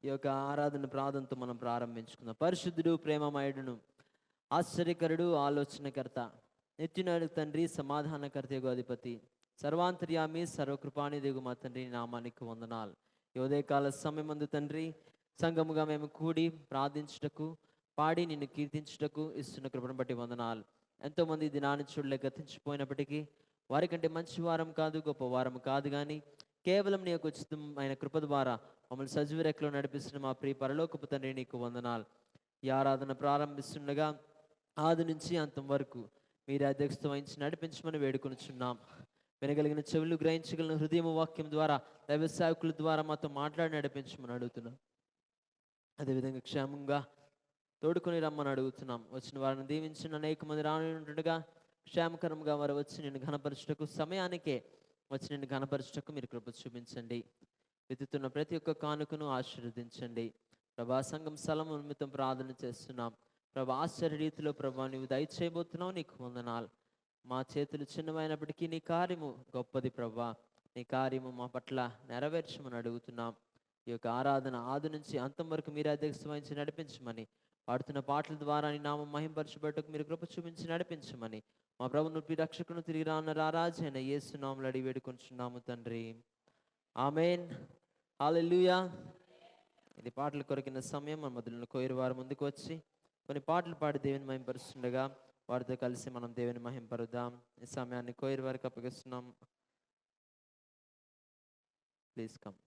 ఈ యొక్క ఆరాధన ప్రార్థనతో మనం ప్రారంభించుకుందాం. పరిశుద్ధుడు, ప్రేమమయుడును, ఆశ్చర్యకరుడు, ఆలోచనకర్త, నిత్యునడు తండ్రి, సమాధానకర్త యగు అధిపతి, సర్వాంతర్యామి, సర్వకృపానిధిగు మా తండ్రి, నామానికి వందనాలు. ఈ ఉదయకాల సమయమందు తండ్రి, సంఘముగా మేము కూడి ప్రార్థించుటకు, పాడి నిన్ను కీర్తించుటకు ఇస్తున్న కృపను బట్టి వందనాలు. ఎంతోమంది దినాన్ని చూడలే గతించిపోయినప్పటికీ వారికంటే మంచి వారం కాదు, గొప్ప వారం కాదు, కానీ కేవలం నీ యొక్క ఉచితమైన కృప ద్వారా మమ్మల్ని సజీవ రెక్కలో నడిపిస్తున్న మా ప్రియ పరలోకపు తండ్రి, నీకు వందనాలు. ఈ ఆరాధన ప్రారంభిస్తుండగా ఆది నుంచి అంతం వరకు మీరు అధ్యక్షత వహించి నడిపించమని వేడుకొనిచున్నాం. వినగలిగిన చెవులు, గ్రహించగలిగిన హృదయం వాక్యం ద్వారా, దైవ సేవకుల ద్వారా మాతో మాట్లాడి నడిపించమని అడుగుతున్నాం. అదేవిధంగా క్షేమంగా తోడుకొని రమ్మని అడుగుతున్నాం. వచ్చిన వారిని దీవించిన అనేక మంది రానుండగా క్షేమకరంగా వారు వచ్చి నేను ఘనపరచుటకు, సమయానికే వచ్చి నేను ఘనపరచుటకు మీరు కృప చూపించండి. వెతుతున్న ప్రతి ఒక్క కానుకను ఆశీర్వదించండి. ప్రభా, సంఘం స్థలం నిమిత్తం ప్రార్థన చేస్తున్నాం. ప్రభా, ఆశ్చర్య రీతిలో ప్రభా నీవు దయచేయబోతున్నావు, నీకు వందనాలు. మా చేతులు చిన్నమైనప్పటికీ నీ కార్యము గొప్పది ప్రభా. నీ కార్యము మా పట్ల నెరవేర్చమని అడుగుతున్నాం. ఈ యొక్క ఆరాధన ఆది నుంచి అంతం వరకు మీరు అధ్యక్షత వహించి నడిపించమని, పాడుతున్న పాటల ద్వారా నీ నామం మహింపరచబడటకు మీరు కృప చూపించి నడిపించమని మా ప్రభువును రక్షకును తిరిగి రాన్న రారాజైన యేసు నామములో అడిగి వేడుకొంచున్నాము తండ్రి, ఆమేన్. హల్లెలూయా. ఇది పాటలు కొరికిన సమయం. మన మొదలు కోయిరు వారు ముందుకు వచ్చి కొన్ని పాటలు పాడి దేవుని మహింపరుస్తుండగా వారితో కలిసి మనం దేవుని మహింపరుద్దాం. ఈ సమయాన్ని కోయిరు వారికి అప్పగిస్తున్నాం. Please come.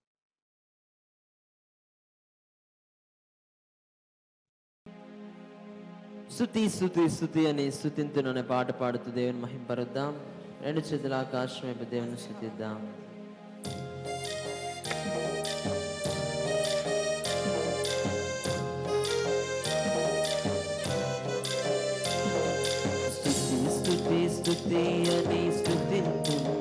స్తుతి స్తుతి స్తుతి అని స్తుతింతును అనే పాట పాడుతూ దేవుని మహింపరుద్దాం. రెండు చేతుల ఆకాశం వైపు దేవుని స్తుతిద్దాం. స్తుతి స్తుతి అని స్తుతింతును,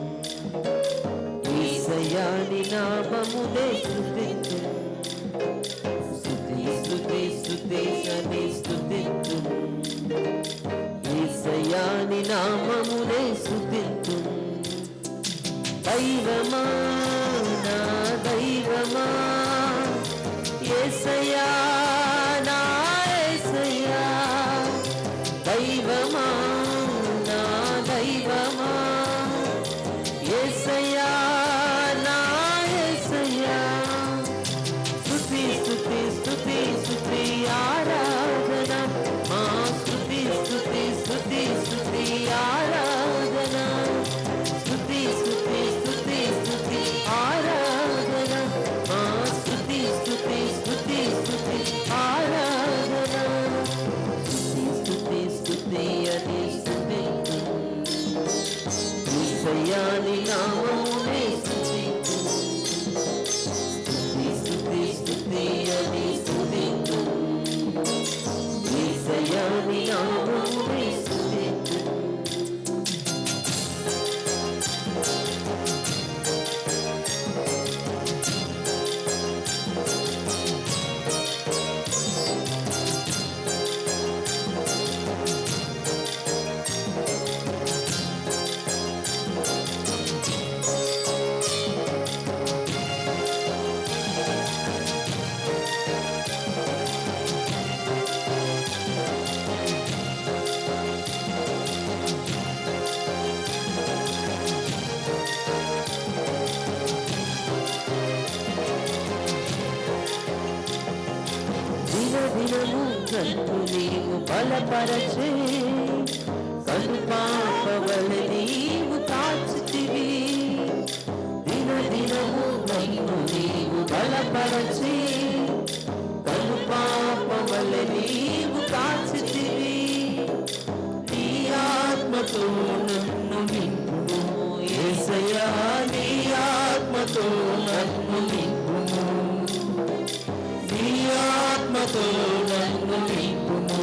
యేసయ్యా నీ నామమునే స్తుతింతును. స్తుతి స్తుతి స్తుతి అని స్తుతింతును, యేసయ్యా నీ నామమునే స్తుతింతును. దైవమా నా దైవమా, యేసయ్యా నా యేసయ్యా. దైవమా నా దైవమా, యేసయ్యా నా యేసయ్యా. స్తుతి స్తుతి స్తుతి స్తుతి ఆరాధన, మా స్తుతి స్తుతి స్తుతి స్తుతి ఆరాధన. స్తుతి స్తుతి స్తుతి స్తుతి ఆరాధన, మా స్తుతి స్తుతి స్తుతి స్తుతి ఆరాధన. స్తుతి స్తుతి అని స్తుతింతును, యేసయ్యా నీ నామమునే స్తుతింతును. స్తుతి స్తుతి స్తుతి అని స్తుతింతును, యేసయ్యా నీ నామమునే స్తుతింతును. దినదినము నన్ను నీవు బలపరచే, కను పాపవలె నీవు కాచితివి. దినదినము నన్ను నీవు బలపరచే, కను పాపవలె నీవు కాచితివి. నీ ఆత్మతో నన్ను నింపుము యేసయ్యా, నీ ఆత్మతో నన్ను నింపుము. నీ ఆత్మతో నన్ను నింపుము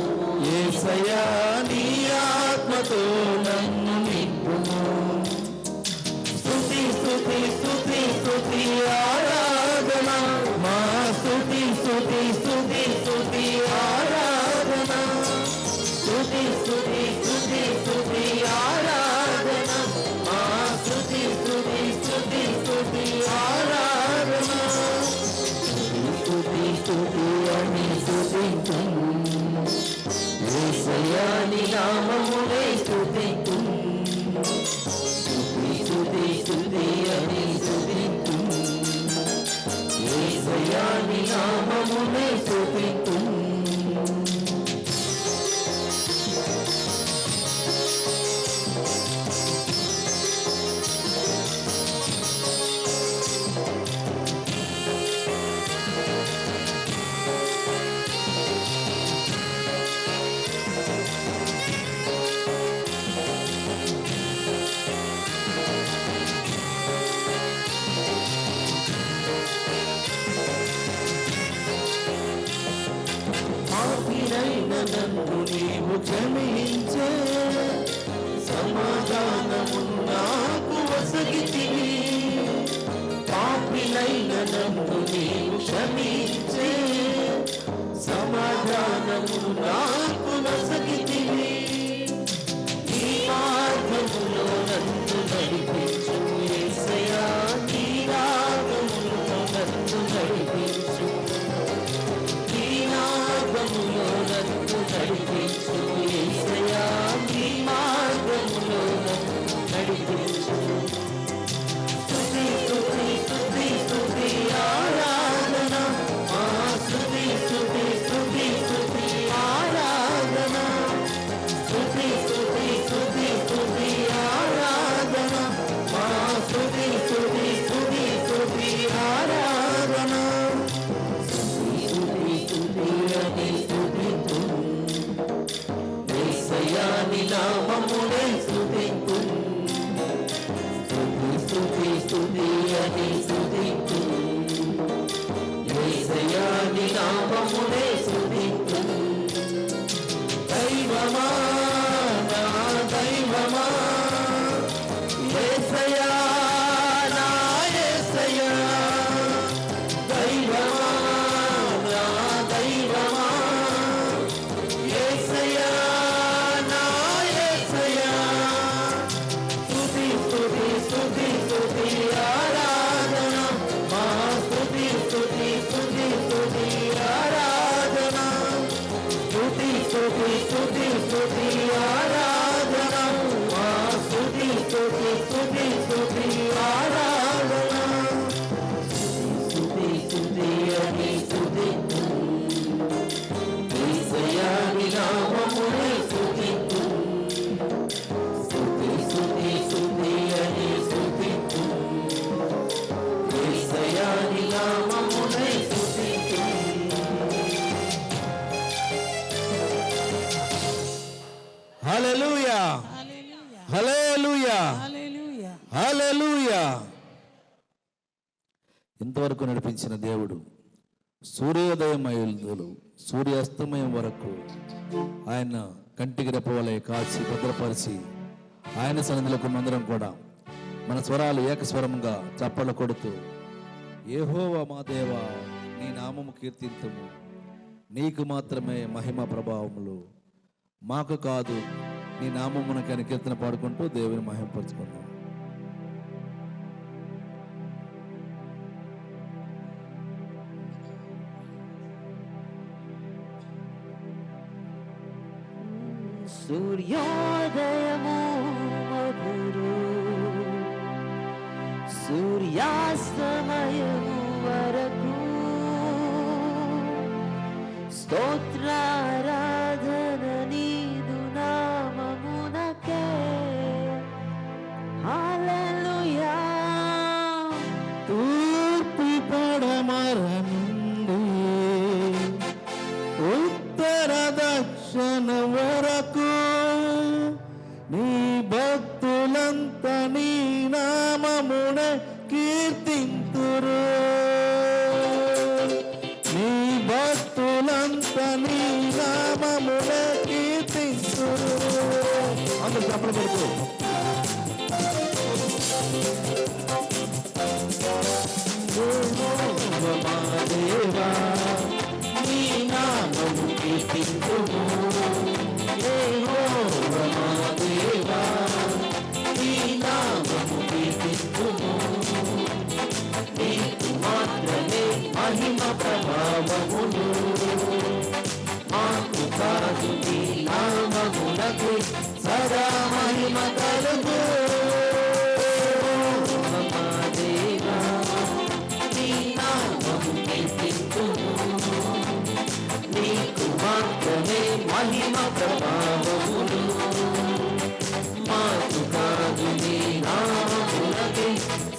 యేసయ్యా, నీ ఆత్మతో నన్ను నింపుము. స్తుతి స్తుతి స్తుతి స్తుతి ఆరాధన, మా స్తుతి స్తుతి స్తుతి స్తుతి ఆరాధన. స్తుతి స్తుతి స్తుతి స్తుతి ఆరాధన, మా స్తుతి స్తుతి స్తుతి స్తుతి ఆరాధన. స్తుతి స్తుతి అని స్తుతింతుము, యేసయ్యా నీ నామమునే స్తుతింతుము, స్తుతి స్తుతి స్తుతి అని స్తుతింతుము, యేసయ్యా నీ నామమునే స్తుతింతుము. నన్ను నీవు క్షమించే, సమాధానము నాకు వసగితివి. పాపినైన నన్ను నీవు క్షమించే, సమాధానము నాకు వసగితివి. నీ మార్గములో నన్ను నడిపించు యేసయ్యా, నీ మార్గములో నన్ను నడిపించు, నీ మార్గములో నన్ను నడిపించు యేసయ్యా, నీ మార్గములో నన్ను నడిపించు. స్తుతి స్తుతి స్తుతి స్తుతి ఆరాధన, మా స్తుతి స్తుతి స్తుతి స్తుతి ఆరాధన, స్తుతి స్తుతి స్తుతి స్తుతి ఆరాధన, మా స్తుతి స్తుతి స్తుతి స్తుతి ఆరాధన. స్తుతి స్తుతి స్తుతి అని స్తుతింతుము, యేసయ్యా నీ నామమునే స్తుతింతుము, స్తుతి స్తుతి స్తుతి అని స్తుతింతుము, యేసయ్యా నీ నామమునే స్తుతింతుము. దైవమా నా దైవమా, యేసయ్యా నా యేసయ్యా, దైవమా నా దైవమా, యేసయ్యా నా యేసయ్యా. స్తుతి స్తుతి స్తుతి స్తుతి ఆరాధన, మా స్తుతి స్తుతి స్తుతి స్తుతి ఆరాధన, స్తుతి స్తుతి స్తుతి స్తుతి ఆరాధన, మా స్తుతి స్తుతి స్తుతి స్తుతి ఆరాధన. స్తుతి స్తుతి అని స్తుతింతుము, యేసయ్యా నీ నామమునే స్తుతింతుము, స్తుతి స్తుతి స్తుతి అని స్తుతింతుము, యేసయ్యా నీ నామమునే స్తుతింతుము. హల్లెలూయా హల్లెలూయా హల్లెలూయా. హల్లెలూయా. ఇంతవరకు నడిపించిన దేవుడు సూర్యోదయం మొదలు సూర్యాస్తమయం వరకు ఆయన కంటికి రెప్పవలే కాచి భద్రపరిచి ఆయన సన్నిధిలోకి మందరం కూడా మన స్వరాలు ఏకస్వరంగా చప్పలు కొడుతూ, యెహోవా మా దేవా నీ నామము కీర్తింతుము, నీకు మాత్రమే మహిమ ప్రభావములు, మాకు కాదు నీ నామమునకైన కీర్తన పాడుకుంటూ దేవుని మహిమపరుచుకుందాం. సూర్యోదయము మొదలు సూర్యాస్తమయము వరకు స్తోత్రారాధన నీదు నామమునకే. హల్లెలూయా. తూర్పు పడమర నుండి ఉత్తర దక్షిణ వరకు నీ భక్తులంతా నీ నామమునే కీర్తింతురు, నీ భక్తులంతా నీ నామమునే కీర్తింతురు. అందరూ చప్పట్లు కొడుతూ యెహోవా మా దేవా నీ నామము కీర్తింతుము, యెహోవా మా దేవా నీ నామము కీర్తింతుము, నీకు మాత్రమే మహిమ ప్రభావము కీర్తింతుము నీకు మాత్రమే మహిమ ప్రభావములు మాకు కాదు నీ నామమునకే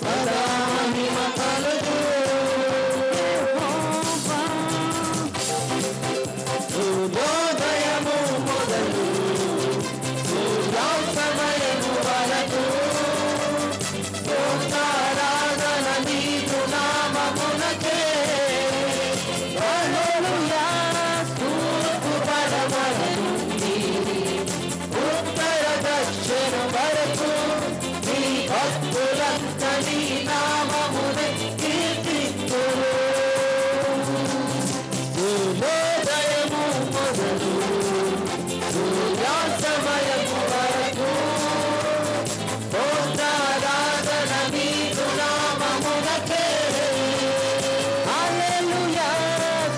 సదా మహిమ కలుగు సూర్యోదయము మొదలు సూర్యాస్తమయము వరకు స్తోత్రారాధన నీకు నామమునకే హల్లెలూయా తూర్పు పడమర నుండి ఉత్తర దక్షిణ వరకు నీ భక్తులంత నీ నామమునే కీర్తింతురు సూర్యోదయము మొదలు సూర్యాస్తమయము వరకు స్తోత్రారాధన నీకు నామమునకే హల్లెలూయా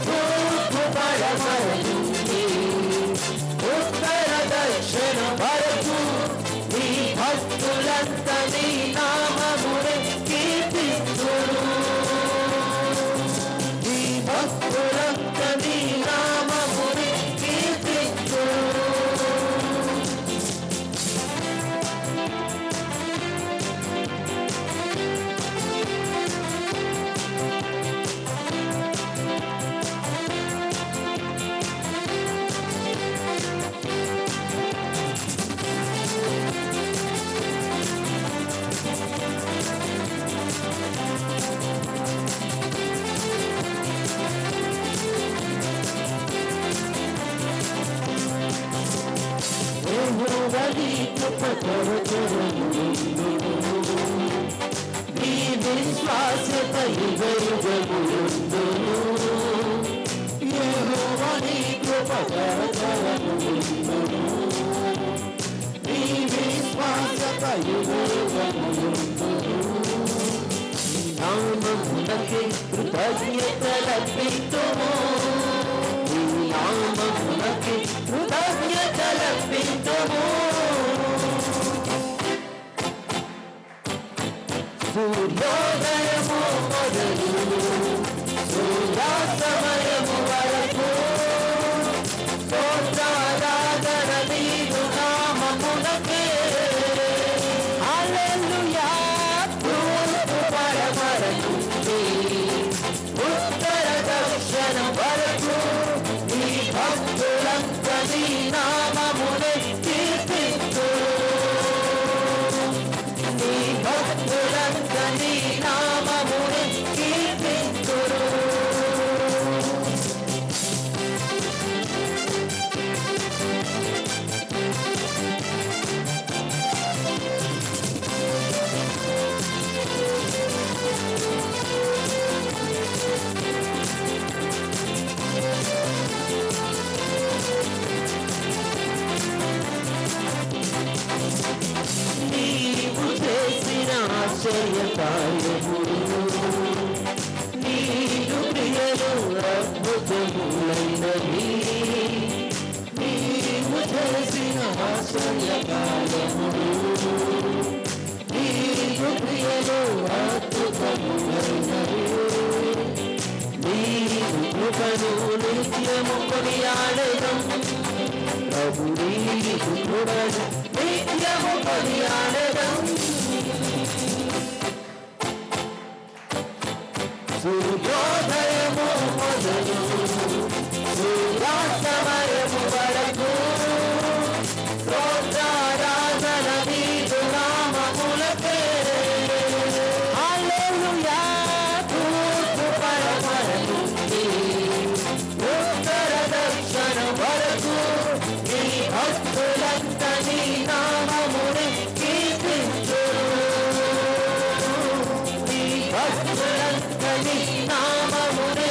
తూర్పు పడమర నుండి ఉత్తర దక్షిణ వరకు నీ భక్తులంత నీ నామమునే కీర్తింతురు నీ భక్తులంత నీ నామమునే కీర్తింతురు యెహోవాని కృప తరతరములుండును. నీ విశ్వాస్యత యుగయుగములుండును. యెహోవాని కృప తరతరములుండును. నీ విశ్వాస్యత యుగయుగములుండును. నీ నామమునకే కృతజ్ఞతలర్పింతుము. నీ నామమునకే కృతజ్ఞతలర్పింతుము. సూర్యోదయము మొదలు సూర్యాస్తమయము వరకు స్తోత్రారాధన నీకు నామమునకే హల్లెలూయా తూర్పు పడమర నుండి ఉత్తర దక్షిణ వరకు నీ భక్తులంత నీ నామమునే కీర్తింతురు నీ భక్తులంత నీ నామమునే కీర్తింతురు నీవు చేసిన ఆశ్చర్య కార్యములు నీకు ప్రియలు అద్భుతములైనవి నీవు చేసిన ఆశ్చర్య కార్యములు నీకు ప్రియలు అద్భుతములైనవి నీవు కృపను నిత్యము కొనియాడెదం ప్రభు నీకు కృపను నిత్యము కొనియాడెదం సూర్యోదయము మొదలు సూర్యాస్తమయము వరకు స్తోత్రారాధన నీకు నామమునకే హల్లెలూయా తూర్పు పడమర నుండి ఉత్తర దక్షిణ వరకు నీ భక్తులంత నీ నామమునే కీర్తింతురు నీ భక్తులంత నీ నామమునే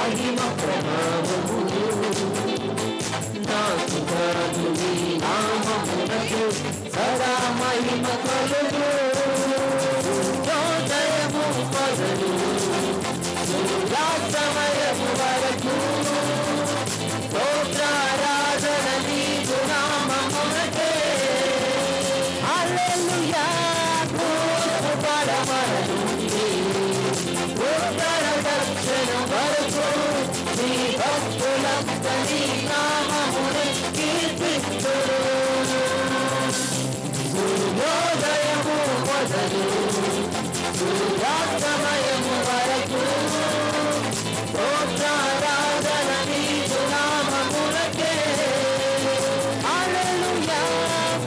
మహిమ ప్రభావములు నాకు కాదు నీ నామమునకు సదా మహిమ కలుగు సూర్యోదయము మొదలు సూర్యాస్తమయము వరకు స్తోత్రారాధన నీకు నామమునకే హల్లెలూయా తూర్పు పడమర నుండి ఉత్తర దక్షిణం వరకు నీ భక్తులంతా నీ నామమునే కీర్తిస్తురు సూర్యోదయము మొదలు సూర్యాస్తమయము వరకు స్తోత్రారాధన నీకు నామమునకే హల్లెలూయా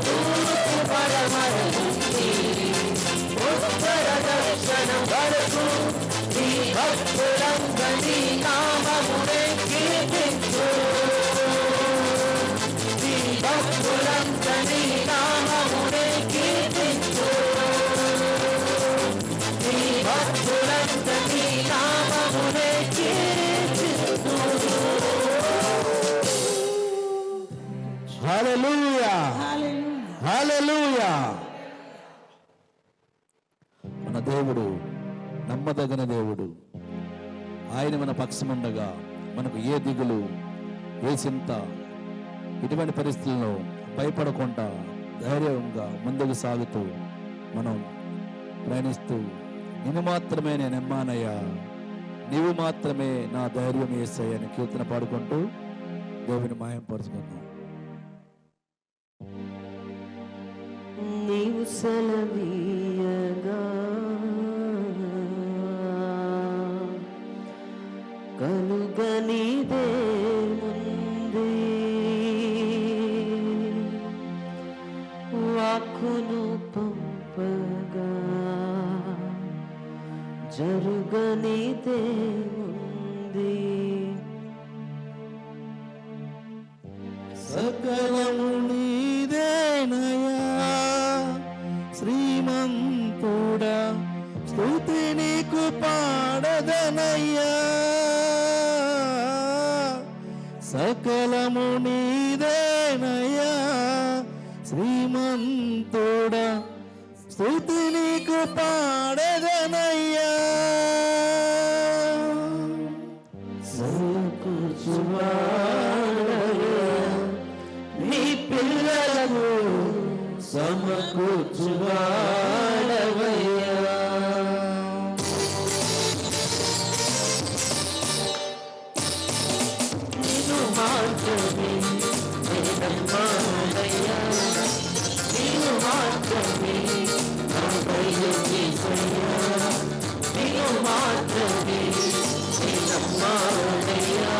తూర్పు పడమర నుండి ఉత్తర దక్షిణం వరకు నీ భక్తులంతా నీ నామమునే కీర్తిస్తురు నీ భక్తులంతా నీ నామమునే కీర్తిస్తురు నీ భక్తులంతా నీ నామమునే కీర్తిస్తురు. హల్లెలూయా హల్లెలూయా. మన దేవుడు నమ్మదగిన దేవుడు. ఆయన మన పక్షముండగా మనకు ఏ దిగులు ఏ చింత ఇటువంటి పరిస్థితుల్లో భయపడకుండా ధైర్యంగా ముందుకు సాగుతూ మనం ప్రయాణిస్తూ నిన్ను మాత్రమే నేను నమ్మానయ్యా, నీవు మాత్రమే నా ధైర్యం యేసయ్యా అని కీర్తన పాడుకుంటూ దేవుని మాయంపరుచుకుందాం. నీవు సెలవీయగా కలుగనిదే ముందే వాక్కును పంపగా జరుగనిదే ముందే సకలము నీదేనయా శ్రీమంతుడా, స్తుతి నీకు పాడదనయ్యా. సకలము నీదేనయా శ్రీమంతుడా, స్తుతి నీకు పాడదనయ్యా. నీ పిల్లలకు సమకూర్చువాడవయ్యా. నిన్ను మాత్రమే నేనమ్మానయ్యా, నిన్ను మాత్రమే నా దైవం యేసయ్యా, నిన్ను మాత్రమే నేనమ్మానయ్యా,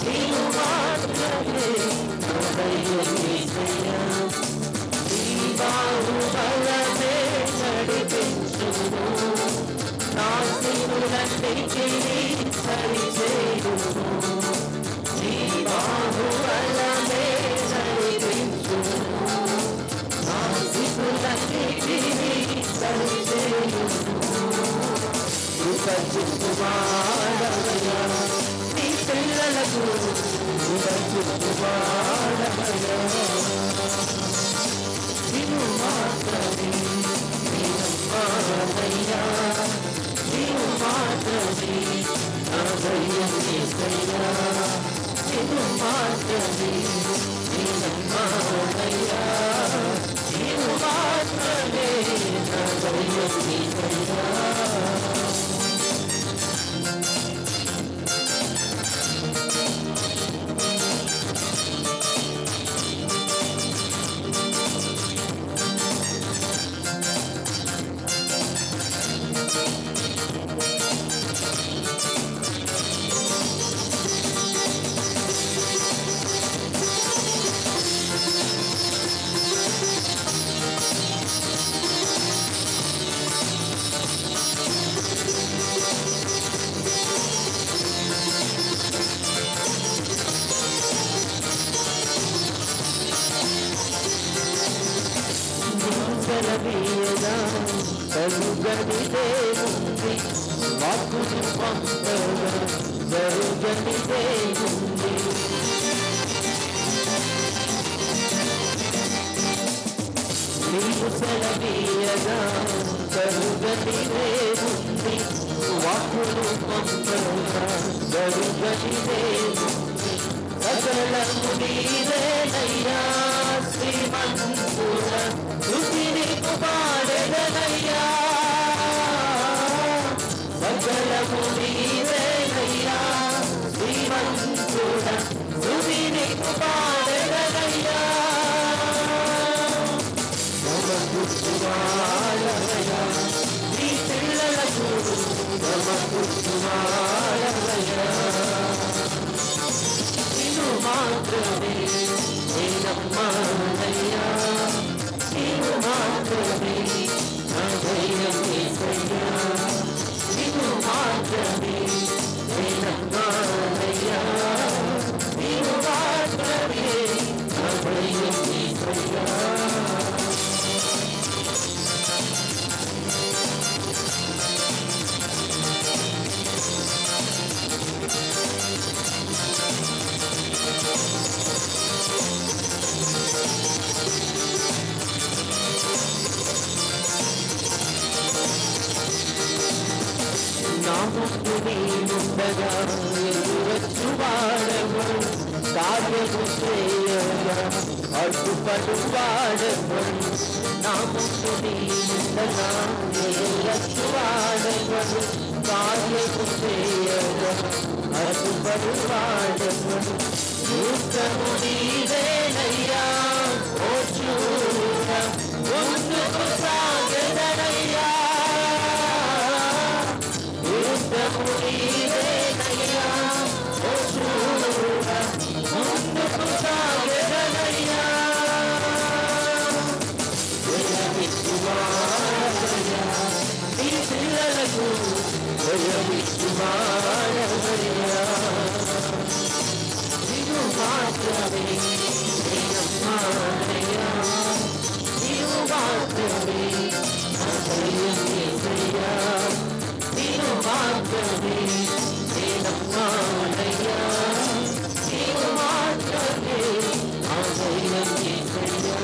నిన్ను మాత్రమే నా దైవం యేసయ్యా. నీ బాహుబలమే నడిపించును, నా సిరులన్నిటినీ సరిచేయును. నీ బాహుబలమే నడిపించును, నా సిరులన్నిటినీ సరిచేయును. కృపచువాడవయ్యా, నీ పిల్లలకు కృపచువాడవయ్యా. నిన్ను మాత్రమే నేనమ్మానయ్యా, నిన్ను మాత్రమే నా దైవం యేసయ్యా, నిన్ను మాత్రమే నేనమ్మానయ్యా, నిన్ను మాత్రమే నా దైవం యేసయ్యా. సెలవీయగా కలుగనిదే ఉంది, వాక్కును పంపగా జరగనిదే ఉంది. నీవు సెలవీయగా జరుగనిదే ఉంది. వాక్కులు పంపగా జరుగనిదే ఉంది. సకలము నీదేనయ్యా శ్రీమంతుడ, స్తుతి నీకు పాడెదనయ్యా. సకలము నీదేనయ్యా శ్రీమంతుడ, స్తుతి నీకు పాడెదనయ్యా. సమకూర్చువాడవయ్యా నీ పిల్లలకు, సమకూర్చువాడవయ్యా. నిన్ను మాత్రమే నేనమ్మానయ్యా, నిన్ను మాత్రమే నా ధైర్యం యేసయ్యా. నిన్ను మాత్రమే నేనమ్మానయ్యా, నిన్ను మాత్రమే నా ధైర్యం యేసయ్యా. నా ముందు నీవుండగా ఎదురొచ్చువాడెవడు, కార్యము చేయగా అడ్డుపడువాడెవడు. నా ముందు నీవుండగా ఎదురొచ్చువాడెవడు, కార్యము చేయగా అడ్డుపడువాడెవడు. యుద్ధము నీదేనయ్యా ఓ చూడ, ముందుకు సాగెదనయ్యా. యుద్ధము నీదేనయ్యా ఓ చూడ, ముందుకు సాగెదనయ్యా. జయమిచ్చువాడవయ్యా నీ పిల్లలకు, జయమిచ్చువాడవయ్యా. నీవు మాత్రమే నేనమ్మానయ్యా, నీవు మాత్రమే నా ధైర్యం యేసయ్యా. నీవు మాత్రమే నేనమ్మానయ్యా, నీవు మాత్రమే నా ధైర్యం యేసయ్యా.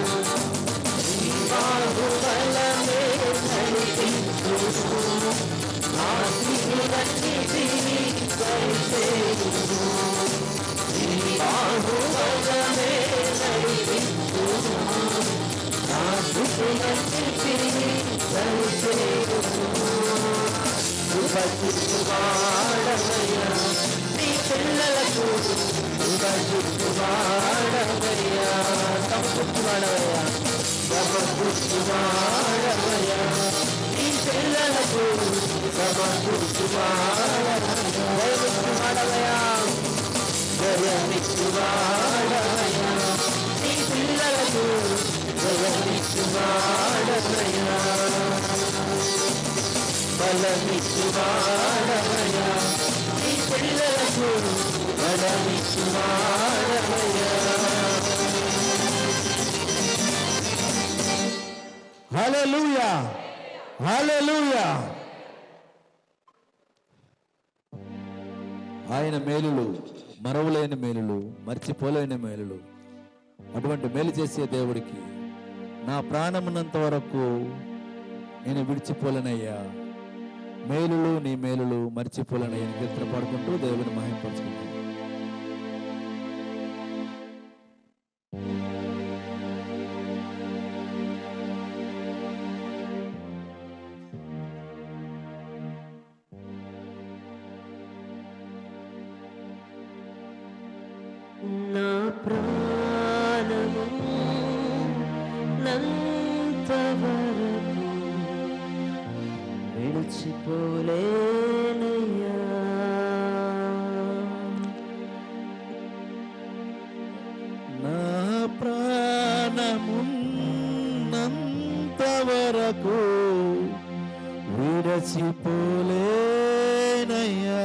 నీ బాహుబలమే నడిపించును, నా స్థితులన్నిటినీ సరిచేయును. నీ బాహుబలమే నడిపించును, నా స్థితులన్నిటినీ సరిచేయును. కృపచువాడవయ్యా నీ పిల్లలకు, కృపచువాడవయ్యా. సమకూర్చువాడవయ్యా, సమకూర్చువాడవయ్యా నీ పిల్లలకు, సమకూర్చువాడవయ్యా. జయమిచ్చువాడవయ్యా నీ పిల్లలకు, జయమిచ్చువాడవయ్యా. బలమిచ్చువాడవయ్యా నీ పిల్లలకు, బలమిచ్చువాడవయ్యా. హల్లెలూయా, హల్లెలూయా. ఆయన మేలులు మరవలేని మేలులు, మర్చిపోలేని మేలులు. అటువంటి మేలు చేసే దేవుడికి నా ప్రాణమున్నంత వరకు నేను విడిచిపోలేనయ్యా. మేలులు నీ మేలులు మర్చిపోలేనయ్యా కీర్తన పాడుకుంటూ దేవుని మహిమపరుచుకుంటాను. నా ప్రాణము నంతవరకు విడిచిపోలేనయ్యా. నా ప్రాణమున్నంత వరకు విడచిపోలేనయ్యా.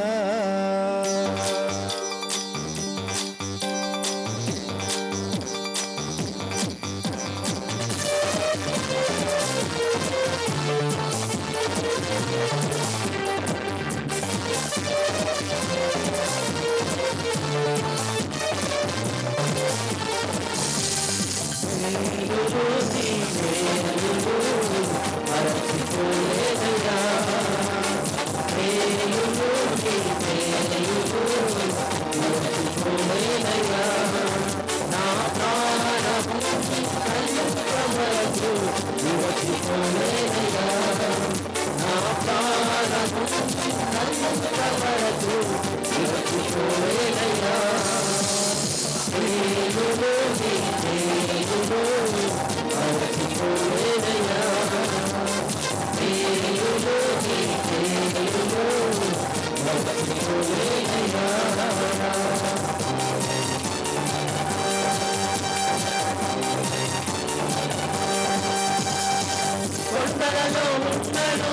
కొండలలో ఉన్నను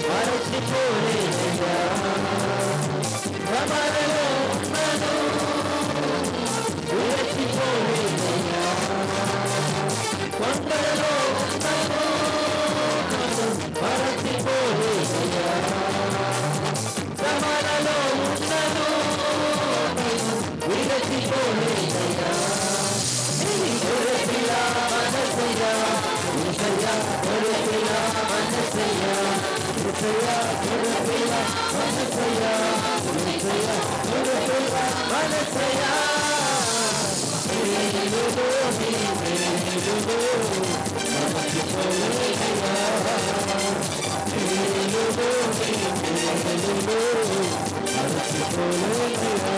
మరచిపోలేదయ్యా, భ్రమలలో ఉన్నను విరచిపోలేదయ్యా, కొండలలో ఉన్నను మరచిపోలేదయ్యా, భ్రమలలో ఉన్నను విరచిపోలేదయ్యా. గొర్రెపిల్ల మనసయ్యా, యేసయ్యా గొర్రెపిల్ల మనసయ్యా, యేసయ్యా గొర్రెపిల్ల మనసయ్యా, యేసయ్యా గొర్రెపిల్ల మనసయ్యా. మేలులో నీ మేలులో మరచిపోలేదయ్యా, మేలులో నీ మేలులో మరచిపోలేదయ్యా.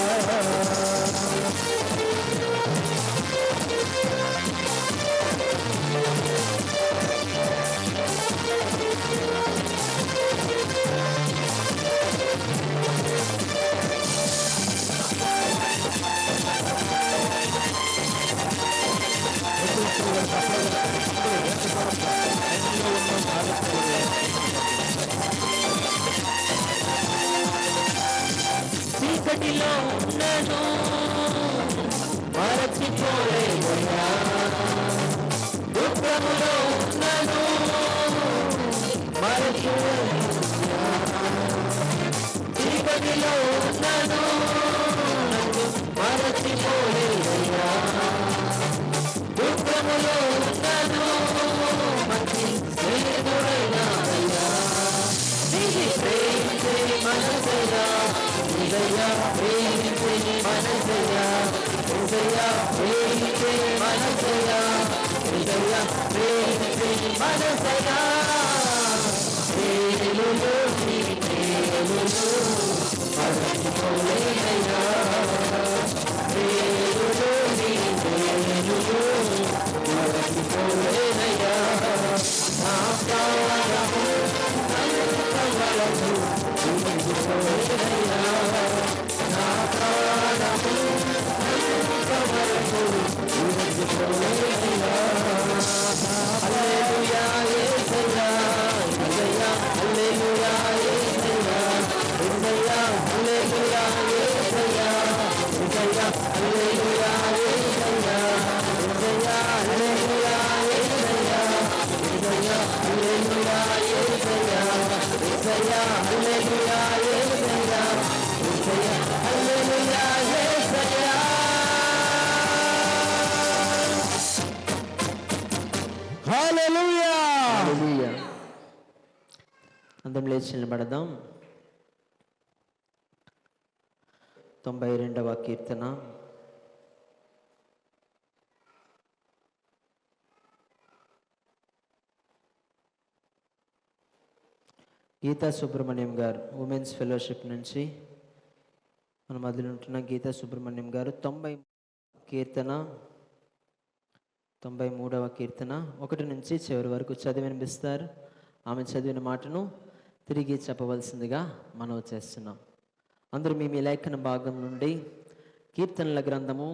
చీకటిలో ఉన్నను మరచిపోలేదయ్యా, దుఃఖములో ఉన్నను మరచిపోలేదయ్యా, చీకటిలో ఉన్నను మరచిపోలేదయ్యా, దుఃఖములో ఉన్నను మంచి స్నేహితుడైనాడయ్యా. నిన్ను ప్రేమించే మనసయ్యా, యేసయ్యా ప్రేమించే మనసయ్యా, యేసయ్యా ప్రేమించే మనసయ్యా, యేసయ్యా ప్రేమించే మనసయ్యా. మేలులో నీ మేలులో మరచిపోలేదయ్యా, మేలులో నీ మేలులో మరచిపోలేదయ్యా. నా ప్రాణము అంతవరకు విడిచిపోలేదయ్యా, నా ప్రాణము అంతవరకు విడిచిపోలేదయ్యా. హల్లెలూయా యేసయ్యా, యేసయ్యా హల్లెలూయా యేసయ్యా, యేసయ్యా హల్లెలూయా యేసయ్యా, యేసయ్యా హల్లెలూయా యేసయ్యా, యేసయ్యా హల్లెలూయా యేసయ్యా, యేసయ్యా హల్లెలూయా యేసయ్యా, యేసయ్యా హల్లెలూయా యేసయ్యా, యేసయ్యా హల్లెలూయా యేసయ్యా. హల్లెలూయా. హల్లెలూయా. అందరం లేచి నిలబడదాం. 92వ కీర్తన. గీతా సుబ్రహ్మణ్యం గారు ఉమెన్స్ ఫెలోషిప్ నుంచి మన మధ్యలో ఉంటున్న గీతా సుబ్రహ్మణ్యం గారు 93వ కీర్తన 1 నుంచి చివరి వరకు చదివి వినిపిస్తారు. ఆమె చదివిన మాటను తిరిగి చెప్పవలసిందిగా మనవి చేస్తున్నాం. అందరూ మీ లేఖన భాగం నుండి కీర్తనల గ్రంథము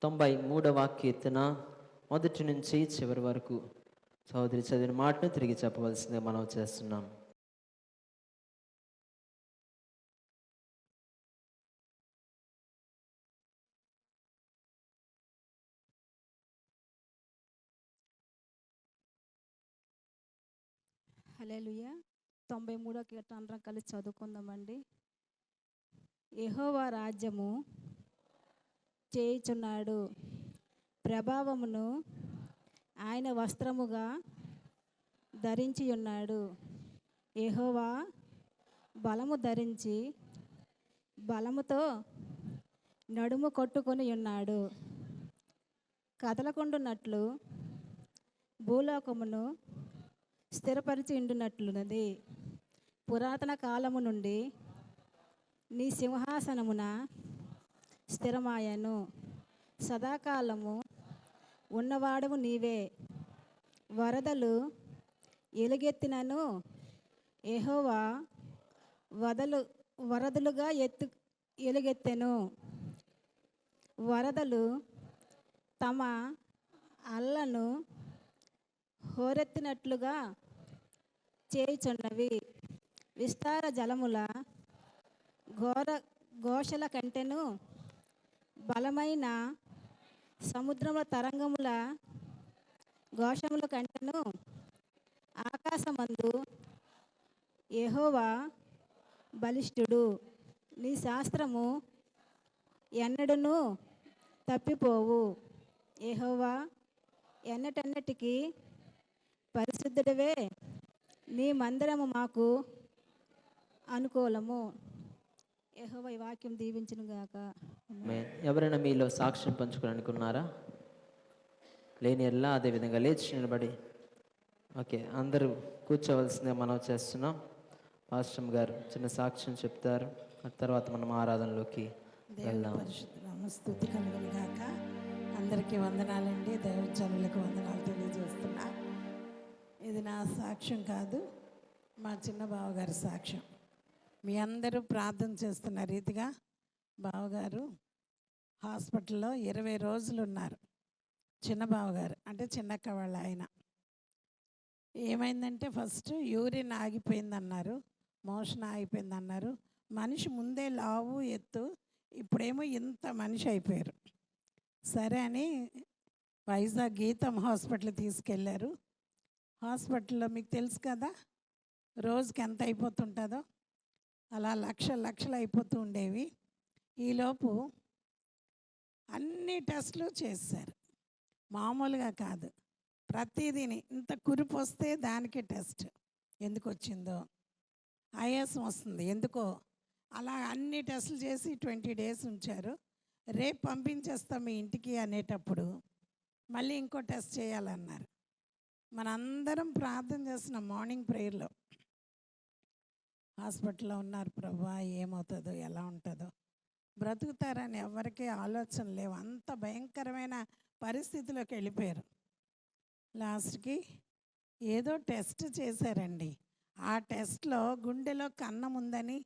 93వ కీర్తన 1 నుంచి చివరి వరకు సహోదరి చదివిన మాటను తిరిగి చెప్పవలసిందిగా మనవి చేస్తున్నాం. హల్లెలూయా. 93వ కీర్తన అందరం కలిసి చదువుకుందామండి. యెహోవా రాజ్యము చేయుచున్నాడు, ప్రభావమును ఆయన వస్త్రముగా ధరించి ఉన్నాడు. యెహోవా బలము ధరించి బలముతో నడుము కొట్టుకొని ఉన్నాడు. కదలకుండునట్లు భూలోకమును స్థిరపరిచి ఉండునట్లున్నది. పురాతన కాలము నుండి నీ సింహాసనమున స్థిరమాయను. సదాకాలము ఉన్నవాడవు నీవే. వరదలు ఎలుగెత్తినను యెహోవా వరదలుగా ఎలుగెత్తెను. వరదలు తమ అల్లను హోరెత్తినట్లుగా చేయుచున్నవి. విస్తార జలముల ఘోషల కంటెను బలమైన సముద్రముల తరంగముల ఘోషముల కంటెను ఆకాశమందు యెహోవా బలిష్ఠుడు. నీ శాస్త్రము ఎన్నడూను తప్పిపోవు. యెహోవా ఎన్నటెన్నటికీ పరిశుద్ధుడవే. నీ మందిరము మాకు అనుకూలము. యెహోవా ఈ వాక్యం దీవించును గాక. ఎవరైనా మీలో సాక్ష్యం పంచుకోవడానికి ఉన్నారా? లేని ఎల్లా అదేవిధంగా లేచి నిలబడి ఓకే అందరూ కూర్చోవలసిందే మనం చేస్తున్నాం. పాస్టర్ గారు చిన్న సాక్ష్యం చెప్తారు. ఆ తర్వాత మనం ఆరాధనలోకి వెళ్దాం. పరిశుద్ధ స్తుతి కలుగును గాక. అందరికీ వందనాలండి. దైవజనులకు వందనాలు తెలియజేస్తున్నా. ఇది నా సాక్ష్యం కాదు, మా చిన్న బావగారి సాక్ష్యం. మీ అందరూ ప్రార్థన చేస్తున్న రీతిగా బావగారు హాస్పిటల్లో 20 రోజులు ఉన్నారు. చిన్న బావగారు అంటే చిన్నక్క వాళ్ళ ఆయన. ఏమైందంటే ఫస్ట్ యూరిన్ ఆగిపోయిందన్నారు, మోషన్ ఆగిపోయిందన్నారు. మనిషి ముందే లావు ఎత్తు, ఇప్పుడేమో ఇంత మనిషి అయిపోయారు. సరే అని వైజాగ్ గీతం హాస్పిటల్ తీసుకెళ్ళారు. హాస్పిటల్లో మీకు తెలుసు కదా రోజుకి ఎంత అయిపోతుంటుందో, అలా లక్షలు అయిపోతూ ఉండేవి. ఈలోపు అన్ని టెస్టులు చేశారు, మామూలుగా కాదు. ప్రతిదీని ఇంత కురిపి వస్తే దానికి టెస్ట్ ఎందుకు వచ్చిందో, ఆయాసం వస్తుంది ఎందుకో, అలా అన్ని టెస్టులు చేసి 20 డేస్ ఉంచారు. రేపు పంపించేస్తాం మీ ఇంటికి అనేటప్పుడు మళ్ళీ ఇంకో టెస్ట్ చేయాలన్నారు. మనందరం ప్రార్థన చేసిన మార్నింగ్ ప్రేయర్లో హాస్పిటల్లో ఉన్నారు. ప్రభువా ఏమవుతుందో ఎలా ఉంటుందో, బ్రతుకుతారని ఎవరికీ ఆలోచన లేవు. అంత భయంకరమైన పరిస్థితిలోకి వెళ్ళిపోయారు. లాస్ట్కి ఏదో టెస్ట్ చేశారండి. ఆ టెస్ట్లో గుండెలో కన్నం ఉందని,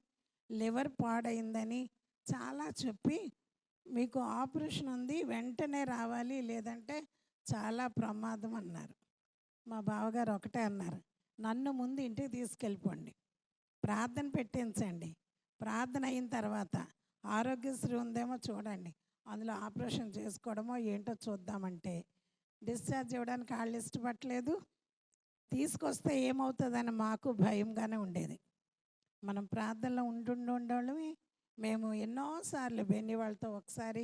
లివర్ పాడైందని చాలా చెప్పి మీకు ఆపరేషన్ ఉంది వెంటనే రావాలి లేదంటే చాలా ప్రమాదం అన్నారు. మా బావగారు ఒకటే అన్నారు, నన్ను ముందు ఇంటికి తీసుకెళ్ళిపోండి, ప్రార్థన పెట్టించండి, ప్రార్థన అయిన తర్వాత ఆరోగ్యశ్రీ ఉందేమో చూడండి, అందులో ఆపరేషన్ చేసుకోవడమో ఏంటో చూద్దామంటే డిశ్చార్జ్ ఇవ్వడానికి వాళ్ళు ఇష్టపడలేదు. తీసుకొస్తే ఏమవుతుందని మాకు భయంగానే ఉండేది. మనం ప్రార్థనలో ఉండేవాళ్ళమే. మేము ఎన్నోసార్లు బెన్ని వాళ్ళతో ఒకసారి,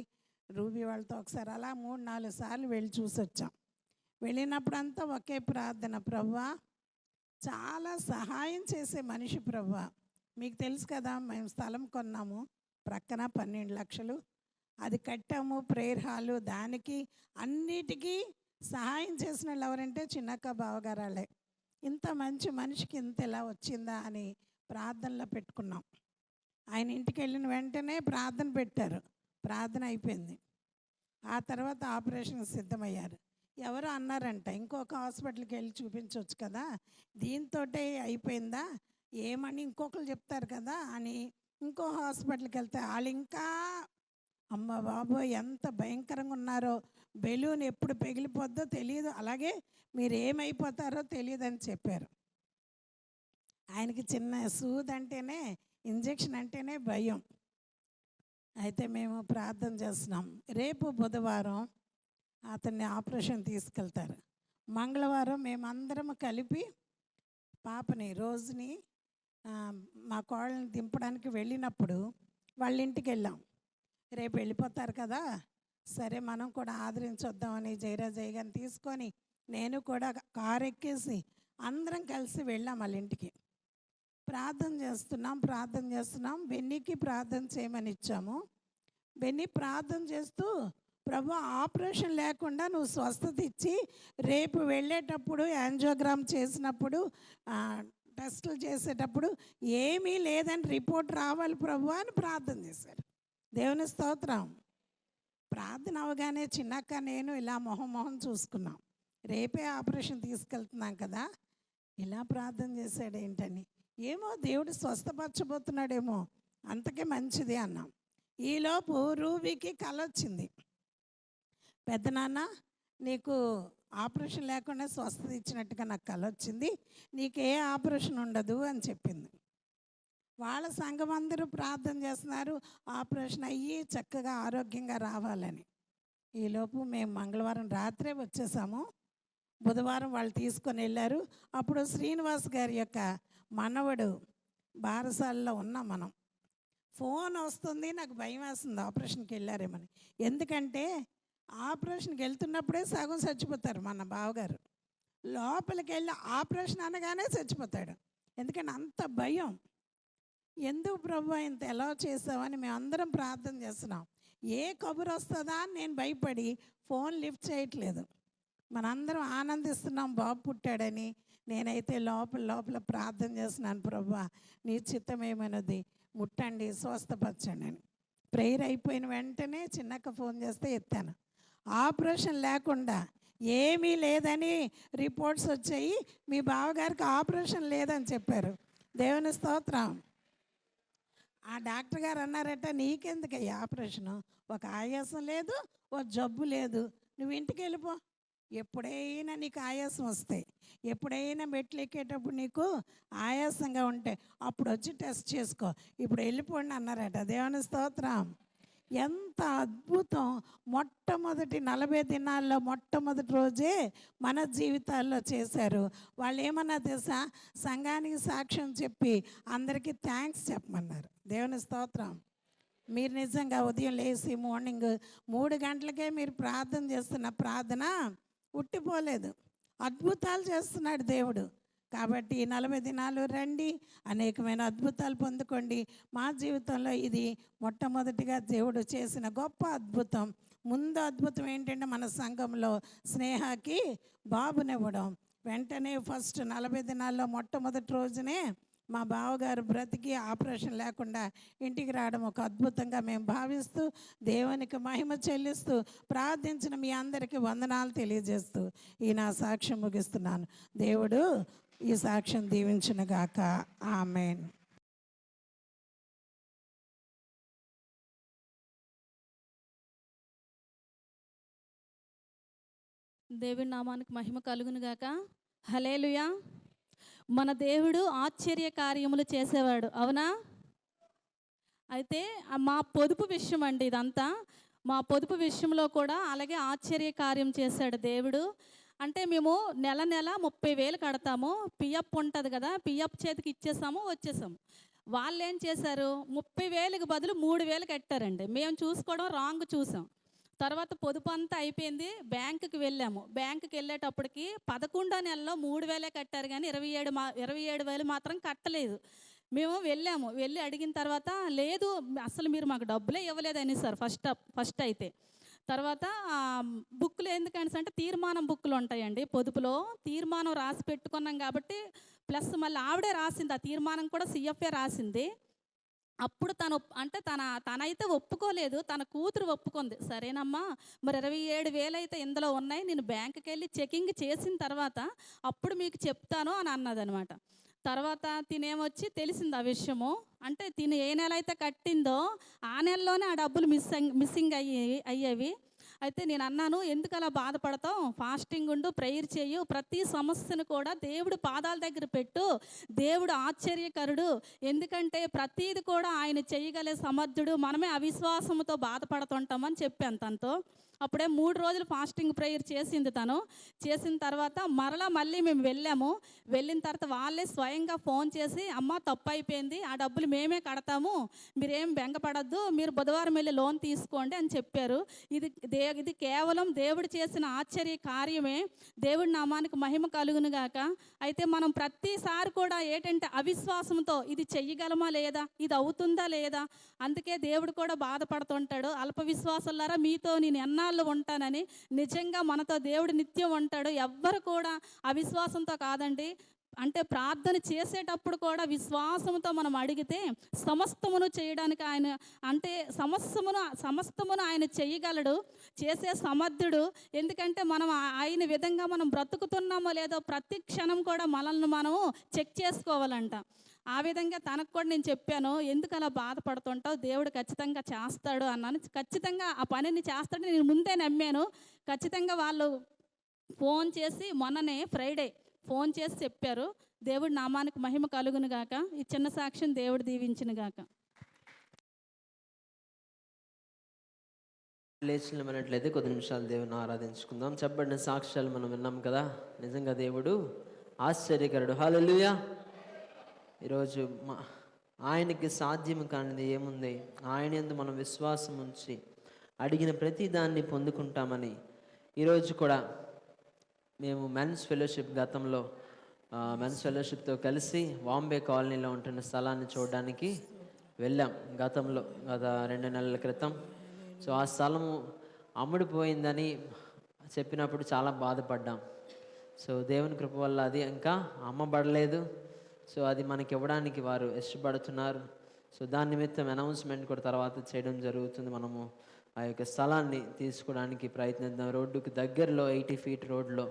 రూబీ వాళ్ళతో ఒకసారి, అలా 3-4 సార్లు వెళ్ళి చూసి వచ్చాం. వెళ్ళినప్పుడంతా ఒకే ప్రార్థన, ప్రభువా చాలా సహాయం చేసే మనిషి ప్రభువా. మీకు తెలుసు కదా మేము స్థలం కొన్నాము ప్రక్కన 12 లక్షలు, అది కట్టాము, ప్రేయర్ హాలు, దానికి అన్నిటికీ సహాయం చేసిన వాళ్ళు ఎవరంటే చిన్నక్క బావగారాలే. ఇంత మంచి మనిషికి ఇంత ఎలా వచ్చిందా అని ప్రార్థనలో పెట్టుకున్నాం. ఆయన ఇంటికి వెళ్ళిన వెంటనే ప్రార్థన పెట్టారు, ప్రార్థన అయిపోయింది. ఆ తర్వాత ఆపరేషన్ సిద్ధమయ్యారు. ఎవరు అన్నారంట ఇంకొక హాస్పిటల్కి వెళ్ళి చూపించవచ్చు కదా, దీంతోటే అయిపోయిందా ఏమని ఇంకొకరు చెప్తారు కదా అని ఇంకో హాస్పిటల్కి వెళ్తే వాళ్ళు ఇంకా అమ్మ బాబోయ్ ఎంత భయంకరంగా ఉన్నారో, బెలూన్ ఎప్పుడు పెగిలిపోద్దో తెలియదు, అలాగే మీరు ఏమైపోతారో తెలియదు అని చెప్పారు. ఆయనకి చిన్న సూది అంటేనే, ఇంజెక్షన్ అంటేనే భయం. అయితే మేము ప్రార్థన చేస్తున్నాం. రేపు బుధవారం అతన్ని ఆపరేషన్ తీసుకెళ్తారు. మంగళవారం మేమందరం కలిపి పాపని రోజుని మా కోళ్ళని దింపడానికి వెళ్ళినప్పుడు వాళ్ళ ఇంటికి వెళ్ళాం. రేపు వెళ్ళిపోతారు కదా, సరే మనం కూడా ఆదరించొద్దామని జయరాజయ్య గారిని తీసుకొని నేను కూడా కారు ఎక్కేసి అందరం కలిసి వెళ్ళాం వాళ్ళ ఇంటికి. ప్రార్థన చేస్తున్నాం. బెన్నీకి ప్రార్థన చేయమని ఇచ్చాము. బెన్నీ ప్రార్థన చేస్తూ, ప్రభు ఆపరేషన్ లేకుండా నువ్వు స్వస్థత ఇచ్చి రేపు వెళ్ళేటప్పుడు యాంజియోగ్రామ్ చేసినప్పుడు టెస్టులు చేసేటప్పుడు ఏమీ లేదని రిపోర్ట్ రావాలి ప్రభు అని ప్రార్థన చేశారు. దేవుని స్తోత్రం. ప్రార్థన అవగానే చిన్నక్క నేను ఇలా మొహం చూసుకున్నాం. రేపే ఆపరేషన్ తీసుకెళ్తున్నాం కదా, ఇలా ప్రార్థన చేశాడు ఏంటని. ఏమో దేవుడు స్వస్థపరచబోతున్నాడేమో, అంతకే మంచిది అన్నాం. ఈలోపు రూబీకి కల వచ్చింది. పెద్దనాన్న నీకు ఆపరేషన్ లేకుండా స్వస్థత ఇచ్చినట్టుగా నాకు కల వచ్చింది, నీకు ఏ ఆపరేషన్ ఉండదు అని చెప్పింది. వాళ్ళ సంఘం అందరూ ప్రార్థన చేస్తున్నారు ఆపరేషన్ అయ్యి చక్కగా ఆరోగ్యంగా రావాలని. ఈలోపు మేము మంగళవారం రాత్రే వచ్చేసాము. బుధవారం వాళ్ళు తీసుకొని వెళ్ళారు. అప్పుడు శ్రీనివాస్ గారి యొక్క మనవడు బారసాలలో ఉన్నాం మనం. ఫోన్ వస్తుంది, నాకు భయం వేస్తుంది ఆపరేషన్కి వెళ్ళారేమని. ఎందుకంటే ఆపరేషన్కి వెళ్తున్నప్పుడే సగం చచ్చిపోతారు. మన బావగారు లోపలికి వెళ్ళి ఆపరేషన్ అనగానే చచ్చిపోతాడు. ఎందుకంటే అంత భయం. ఎందుకు ప్రభు ఇంత ఎలా చేసావని మేము అందరం ప్రార్థన చేస్తున్నాం. ఏ కబురు వస్తుందా అని నేను భయపడి ఫోన్ లిఫ్ట్ చేయట్లేదు. మనందరం ఆనందిస్తున్నాం బాబు పుట్టాడని. నేనైతే లోపల ప్రార్థన చేస్తున్నాను, ప్రభు నీ చిత్తం ఏమన్నది, ముట్టండి స్వస్థపరచండి అని. ప్రేయర్ అయిపోయిన వెంటనే చిన్నక్క ఫోన్ చేస్తే ఎత్తాను. ఆపరేషన్ లేకుండా ఏమీ లేదని రిపోర్ట్స్ వచ్చాయి, మీ బావగారికి ఆపరేషన్ లేదని చెప్పారు. దేవుని స్తోత్రం. ఆ డాక్టర్ గారు అన్నారట, నీకెందుకు ఈ ఆపరేషను, ఒక ఆయాసం లేదు, ఒక జబ్బు లేదు, నువ్వు ఇంటికి వెళ్ళిపో. ఎప్పుడైనా నీకు ఆయాసం వస్తాయి, ఎప్పుడైనా మెట్లు ఎక్కేటప్పుడు నీకు ఆయాసంగా ఉంటే అప్పుడు వచ్చి టెస్ట్ చేసుకో, ఇప్పుడు వెళ్ళిపోండి అన్నారట. దేవుని స్తోత్రం. ఎంత అద్భుతం. మొట్టమొదటి 40 దినాల్లో మొట్టమొదటి రోజే మన జీవితాల్లో చేశారు. వాళ్ళు ఏమన్నా తెలుసా, సంఘానికి సాక్ష్యం చెప్పి అందరికీ థ్యాంక్స్ చెప్పమన్నారు. దేవుని స్తోత్రం. మీరు నిజంగా ఉదయం లేచి మార్నింగ్ 3 గంటలకే మీరు ప్రార్థన చేస్తున్న ప్రార్థన ఉట్టిపోలేదు, అద్భుతాలు చేస్తున్నాడు దేవుడు. కాబట్టి 40 దినాలు రండి, అనేకమైన అద్భుతాలు పొందుకోండి. మా జీవితంలో ఇది మొట్టమొదటిగా దేవుడు చేసిన గొప్ప అద్భుతం. ముందు అద్భుతం ఏంటంటే మన సంఘంలో స్నేహకి బాబునివ్వడం. వెంటనే ఫస్ట్ 40 దినాల్లో మొట్టమొదటి రోజునే మా బావగారు బ్రతికి ఆపరేషన్ లేకుండా ఇంటికి రావడం ఒక అద్భుతంగా మేము భావిస్తూ దేవునికి మహిమ చెల్లిస్తూ ప్రార్థించిన మీ అందరికీ వందనాలు తెలియజేస్తూ ఈ నా సాక్ష్యం ముగిస్తున్నాను. దేవుడు ఈ సాక్ష్యం దీవించునుగాక. ఆమేన్. దేవుని నామానికి మహిమ కలుగునుగాక. హల్లెలూయా. మన దేవుడు ఆశ్చర్య కార్యములు చేసేవాడు, అవునా? అయితే మా పొదుపు విషయం అండి ఇదంతా. మా పొదుపు విషయంలో కూడా అలాగే ఆశ్చర్య కార్యం చేశాడు దేవుడు. అంటే మేము నెల 30,000 కడతాము. పిఎఫ్ ఉంటుంది కదా, పిఎఫ్ చేతికి ఇచ్చేసాము, వచ్చేసాము. వాళ్ళు ఏం చేశారు, 30,000కి బదులు 3,000 కట్టారండి. మేము చూసుకోవడం రాంగ్ చూసాం. తర్వాత పొదుపు అంతా అయిపోయింది, బ్యాంకుకి వెళ్ళాము. బ్యాంకుకి వెళ్ళేటప్పటికి 11వ నెలలో 3,000 కట్టారు, కానీ 27,000 మాత్రం కట్టలేదు. మేము వెళ్ళాము. వెళ్ళి అడిగిన తర్వాత లేదు అసలు మీరు మాకు డబ్బులే ఇవ్వలేదని సార్ ఫస్ట్ అయితే. తర్వాత బుక్లు ఎందుకని అంటే తీర్మానం బుక్లు ఉంటాయండి పొదుపులో. తీర్మానం రాసి పెట్టుకున్నాం కాబట్టి ప్లస్ మళ్ళీ ఆవిడే రాసింది, ఆ తీర్మానం కూడా సిఎఫ్ఏ రాసింది. అప్పుడు తనైతే ఒప్పుకోలేదు, తన కూతురు ఒప్పుకుంది. సరేనమ్మా మరి 27,000 అయితే ఇందులో ఉన్నాయి, నేను బ్యాంకుకి వెళ్ళి చెకింగ్ చేసిన తర్వాత అప్పుడు మీకు చెప్తాను అని అన్నదనమాట. తర్వాత తినేమొచ్చి తెలిసింది ఆ విషయము. అంటే తిని ఏ నెల అయితే కట్టిందో ఆ నెలలోనే ఆ డబ్బులు మిస్సింగ్ అయ్యేవి. అయితే నేను అన్నాను, ఎందుకు అలా బాధపడతావు, ఫాస్టింగ్ ఉండు, ప్రేయర్ చేయు, ప్రతి సమస్యను కూడా దేవుడు పాదాల దగ్గర పెట్టు. దేవుడు ఆశ్చర్యకరుడు, ఎందుకంటే ప్రతీది కూడా ఆయన చేయగలే సమర్థుడు. మనమే అవిశ్వాసంతో బాధపడుతుంటామని చెప్పాను తనతో. అప్పుడే 3 రోజులు ఫాస్టింగ్ ప్రేయర్ చేసింది తను. చేసిన తర్వాత మళ్ళీ మేము వెళ్ళిన తర్వాత వాళ్ళే స్వయంగా ఫోన్ చేసి, అమ్మ తప్పు అయిపోయింది, ఆ డబ్బులు మేమే కడతాము, మీరేం బెంగపడద్దు, మీరు బుధవారం వెళ్ళి లోన్ తీసుకోండి అని చెప్పారు. ఇది కేవలం దేవుడు చేసిన ఆశ్చర్య కార్యమే. దేవుడి నామానికి మహిమ కలుగును గాక. అయితే మనం ప్రతిసారి కూడా ఏంటంటే అవిశ్వాసంతో ఇది చెయ్యగలమా లేదా, ఇది అవుతుందా లేదా, అందుకే దేవుడు కూడా బాధపడుతుంటాడు. అల్ప విశ్వాసులారా మీతో నేను ఎన్నాళ్ళు ఉంటానని. నిజంగా మనతో దేవుడు నిత్యం ఉంటాడు. ఎవ్వరు కూడా అవిశ్వాసంతో కాదండి. అంటే ప్రార్థన చేసేటప్పుడు కూడా విశ్వాసంతో మనం అడిగితే సమస్తమును చేయడానికి ఆయన, అంటే సమస్తమును ఆయన చేయగలడు, చేసే సమర్థుడు. ఎందుకంటే మనం ఆయన విధంగా మనం బ్రతుకుతున్నామో లేదో ప్రతి క్షణం కూడా మనల్ని మనము చెక్ చేసుకోవాలంట. ఆ విధంగా తనకు కూడా నేను చెప్పాను, ఎందుకు అలా బాధపడుతుంటావు, దేవుడు ఖచ్చితంగా చేస్తాడు అన్నాను. ఖచ్చితంగా ఆ పనిని చేస్తాడని నేను ముందే నమ్మాను. ఖచ్చితంగా వాళ్ళు ఫోన్ చేసి మొన్ననే ఫ్రైడే ఫోన్ చేసి చెప్పారు. దేవుడి నామానికి మహిమ కలుగును గాక. ఈ చిన్న సాక్ష్యం దేవుడు దీవించును గాక. లేచి నిలబడినట్లయితే కొద్ది నిమిషాలు దేవుని ఆరాధించుకుందాం. చెప్పబడిన సాక్ష్యాలు మనం విన్నాం కదా. నిజంగా దేవుడు ఆశ్చర్యకరుడు. హల్లెలూయా. ఈరోజు ఆయనకి సాధ్యం కానిది ఏముంది. ఆయన యందు మనం విశ్వాసం ఉంచి అడిగిన ప్రతి దాన్ని పొందుకుంటామని ఈరోజు కూడా మేము మెన్స్ ఫెలోషిప్ గతంలో మెన్స్ ఫెలోషిప్తో కలిసి బాంబే కాలనీలో ఉంటున్న స్థలాన్ని చూడడానికి వెళ్ళాం గత 2 నెలల క్రితం. సో ఆ స్థలము అమ్ముడిపోయిందని చెప్పినప్పుడు చాలా బాధపడ్డాం. సో దేవుని కృప వల్ల అది ఇంకా అమ్మబడలేదు. సో అది మనకి ఇవ్వడానికి వారు ఇష్టపడుతున్నారు. సో దాని నిమిత్తం అనౌన్స్మెంట్ కూడా తర్వాత చేయడం జరుగుతుంది. మనము ఆ యొక్క స్థలాన్ని తీసుకోవడానికి ప్రయత్నిద్దాం. రోడ్డుకు దగ్గరలో 80 ఫీట్ రోడ్లో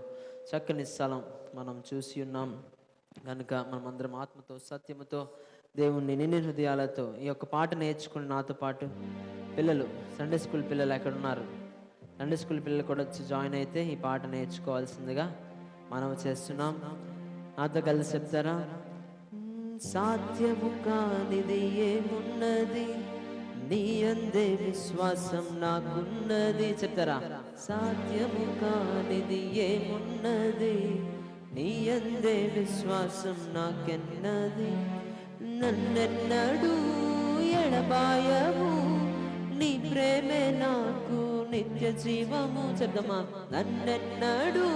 చక్కని స్థలం మనం చూసి ఉన్నాం కనుక మనమందరం ఆత్మతో సత్యముతో దేవుణ్ణి నిండి హృదయాలతో ఈ యొక్క పాట నేర్చుకుని నాతో పాటు పిల్లలు, సండే స్కూల్ పిల్లలు ఎక్కడ ఉన్నారు, సండే స్కూల్ పిల్లలు కూడా వచ్చి జాయిన్ అయితే ఈ పాట నేర్చుకోవాల్సిందిగా మనం చేస్తున్నాం. నాతో కలిసి చెప్తారా? సాధ్యము కానిది ఏమున్నది, నీ అందే విశ్వాసం నాకున్నది. చెప్తారా? సాధ్యము కానిది ఏమున్నది, నీ అందే విశ్వాసం నాకెన్నది. నన్నెన్నడూ ఎడబాయవు, నీ ప్రేమే నాకు నిత్య జీవము. చెప్తామా? నన్నెన్నడూ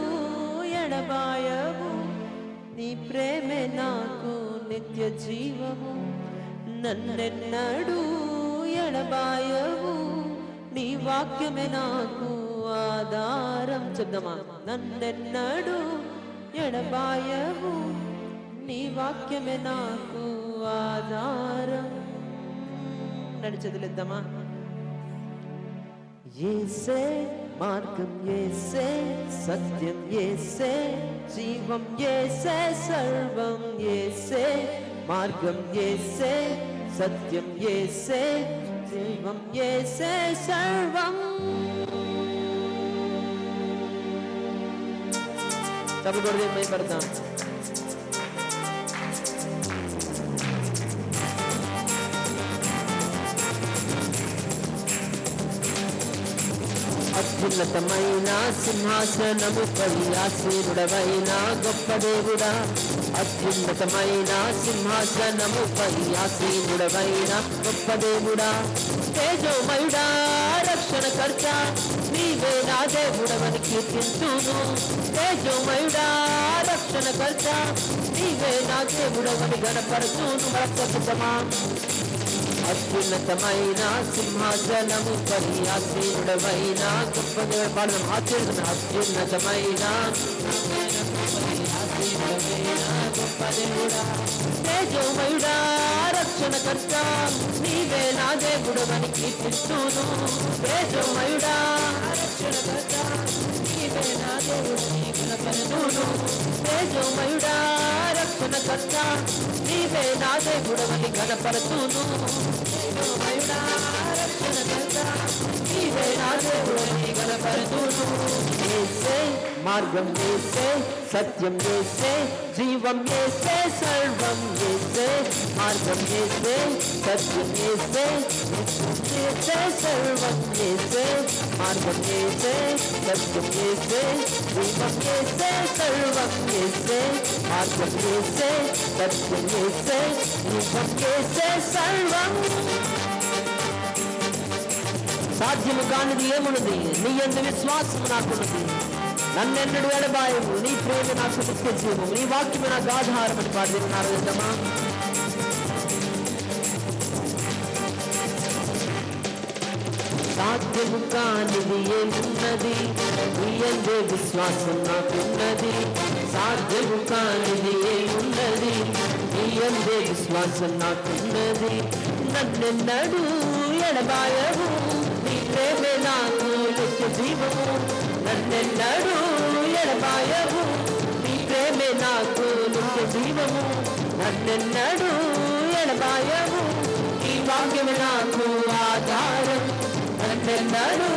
ఎడబాయవు, నీ ప్రేమే నాకు నిత్య జీవము. నన్నెన్నడూ ఎడబాయవు, నీ వాక్యమే నాకు ఆధారం. చెప్దామా? నన్నెన్నడూ ఎడబాయవు, నీ వాక్యమే నాకు ఆధారం. నడిచెదిలిద్దామా? యేసే మార్గం, యేసే సత్యం, యేసే జీవం, యేసే సర్వం. యేసే మార్గం, యేసే సత్యం, యేసే జీవం, యేసే సర్వం. తప్పకూడదు భయపడతాం. అత్యున్నతమైన సింహాసనముపై ఆసీనుడవైన గొప్ప దేవుడా, అత్యున్నతమైన సింహాసనముపై ఆసీనుడవైన గొప్ప దేవుడా, తేజోమయుడా రక్షణకర్త, నీవే నా దేవుడవని కీర్తించును. తేజోమయుడా రక్షణకర్త, నీవే నా దేవుడవని గణపరచును. రక్తపుతమా అత్యున్నతమైన సింహాసనముపై ఆసీనుడవైన గొప్ప దేవుడు. పాడదాం. అత్యున్నతమైన గొప్ప దేవుడా, తేజోమయుడా రక్షణకర్త, నీవే నా దేవుడవని కీర్తిస్తును. తేజోమయుడా రక్షణకర్త, నీవే నా దేవుడని గణపరచును. తేజోమయుడా రక్షణకర్త, నీవే నా దేవుడవని గణపరచును. తేజోమయుడా రక్షణకర్త, నీవే నా దేవుడని గణపరచును. యేసే మార్గం యేసే, సత్యం యేసే, జీవం యేసే, సర్వం యేసే. మార్గం యేసే, సత్యం యేసే, యేసే, సర్వం యేసే. మార్గం యేసే, సత్యం యేసే, జీవం యేసే, సర్వం యేసే. మార్గం యేసే, సత్యం యేసే, జీవం యేసే, సర్వం. సాధ్యము కానిది ఏమున్నది? నీ యందు విశ్వాసం నాకున్నది. నన్నెన్నడు ఎడబాయము, నీ ప్రేమ నాకు నిత్య జీవము, నీ వాక్యము నాకు ఆధారం అని పాడుతున్నారు కదమ్మా. సాధ్యము కానిది ఏమున్నది? నీ యందే విశ్వాసం నాకున్నది. సాధ్యము కానిది ఏమున్నది? నీ యందే విశ్వాసం నాకున్నది. నన్నెన్నడు ఎడబాయము, నీ ప్రేమే నాకు నిత్య జీవము. నన్నెన్నడు ఎడబాయము, నీ ప్రేమే నాకు నిత్య జీవము. నన్నెన్నడు ఎడబాయము, ఈ వాక్యము నాకు ఆధారం. నన్నెన్నడు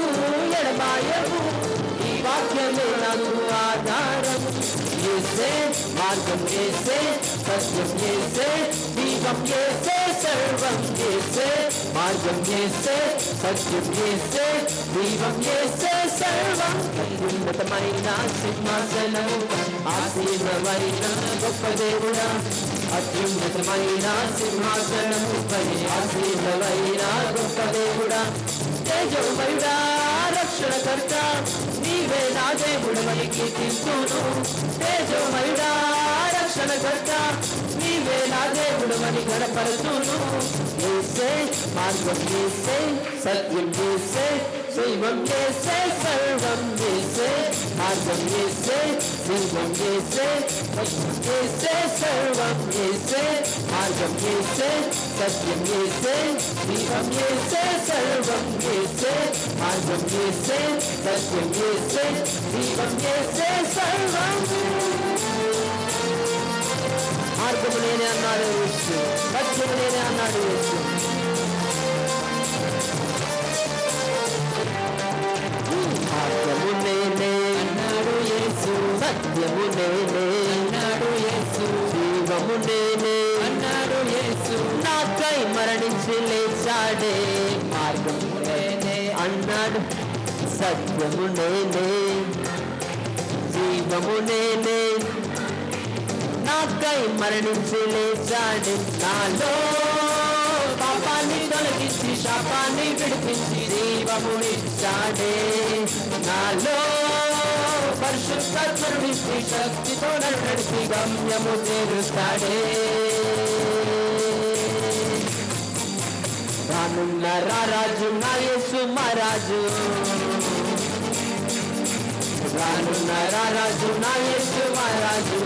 ఎడబాయము, ఈ వాక్యమే నాకు ఆధారం. యేసే, మార్గం యేసే, సత్యం యేసే, జీవం యేసే, సర్వం యేసే. మార్గం యేసే, సత్యం యేసే, జీవం యేసే, సర్వం. ఉన్నతమైన సింహాసనము, ఆసీనమైన గొప్ప దేవుడా. అత్యున్నతమైన సింహాసనము పై ఆసీనమైన గొప్ప దేవుడా. తేజోమయుడా, రక్షణకర్త, నీవే నా దేవుడవని కీర్తింతును. తేజోమయుడా, రక్షణకర్త, నీవే నా దేవుడవని గణపరచును. యేసే, మార్గం యేసే, సత్యం యేసే, జీవం యేసే, సర్వం యేసే. మార్గం యేసే, జీవం యేసే, సత్యం యేసే, సర్వం యేసే. మార్గం యేసే, సత్యం యేసే, జీవం యేసే, సర్వం యేసే. మార్గం యేసే, సత్యం యేసే, జీవం యేసే, సర్వం. మార్గము నేనే అన్నాడు యేసు, సత్యము నేనే అన్నాడు యేసు. మార్గము నేనే అన్నాడు యేసు, సత్యము నేనే అన్నాడు యేసు, జీవము నేనే అన్నాడు యేసు. నాకై మరణించి లేచాడే. మార్గము నేనే అన్నాడు, సత్యము నేనే, జీవము నేనే. నాకై మరణించి లేచాడు. నాలో పాపాన్ని తొలగించి శాపాన్ని విడిపించి జీవమునిచ్చాడే. నాలో పరిశుద్ధాత్మనిచ్చి శక్తితో నడిపి గమ్యము చేరుస్తాడే. రానున్న రారాజు నా యేసు మహారాజు. రానున్న రారాజు నా యేసు మహారాజు.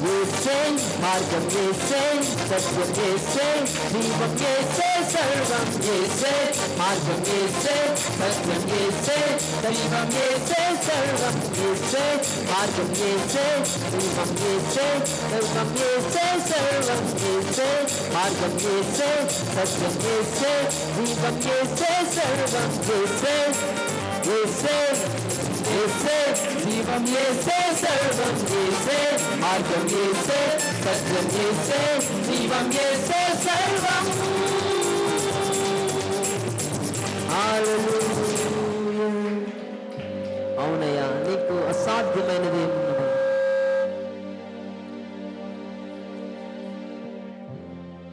యేసే, మార్గం యేసే, సత్యం యేసే, జీవం యేసే, సర్వం యేసే. మార్గం యేసే, సత్యం యేసే, జీవం యేసే, సర్వం యేసే. మార్గం యేసే, జీవం యేసే, సర్వం యేసే, సర్వం యేసే. మార్గం యేసే, సత్యం యేసే, జీవం యేసే, సర్వం యేసే. యేసే, యేసే, జీవం యేసే, సర్వం యేసే. మార్గం యేసే, సత్యం యేసే, జీవం యేసే, సర్వం. హల్లెలూయా. అవునయ్యా, నీకు అసాధ్యమైనది ఏమున్నది?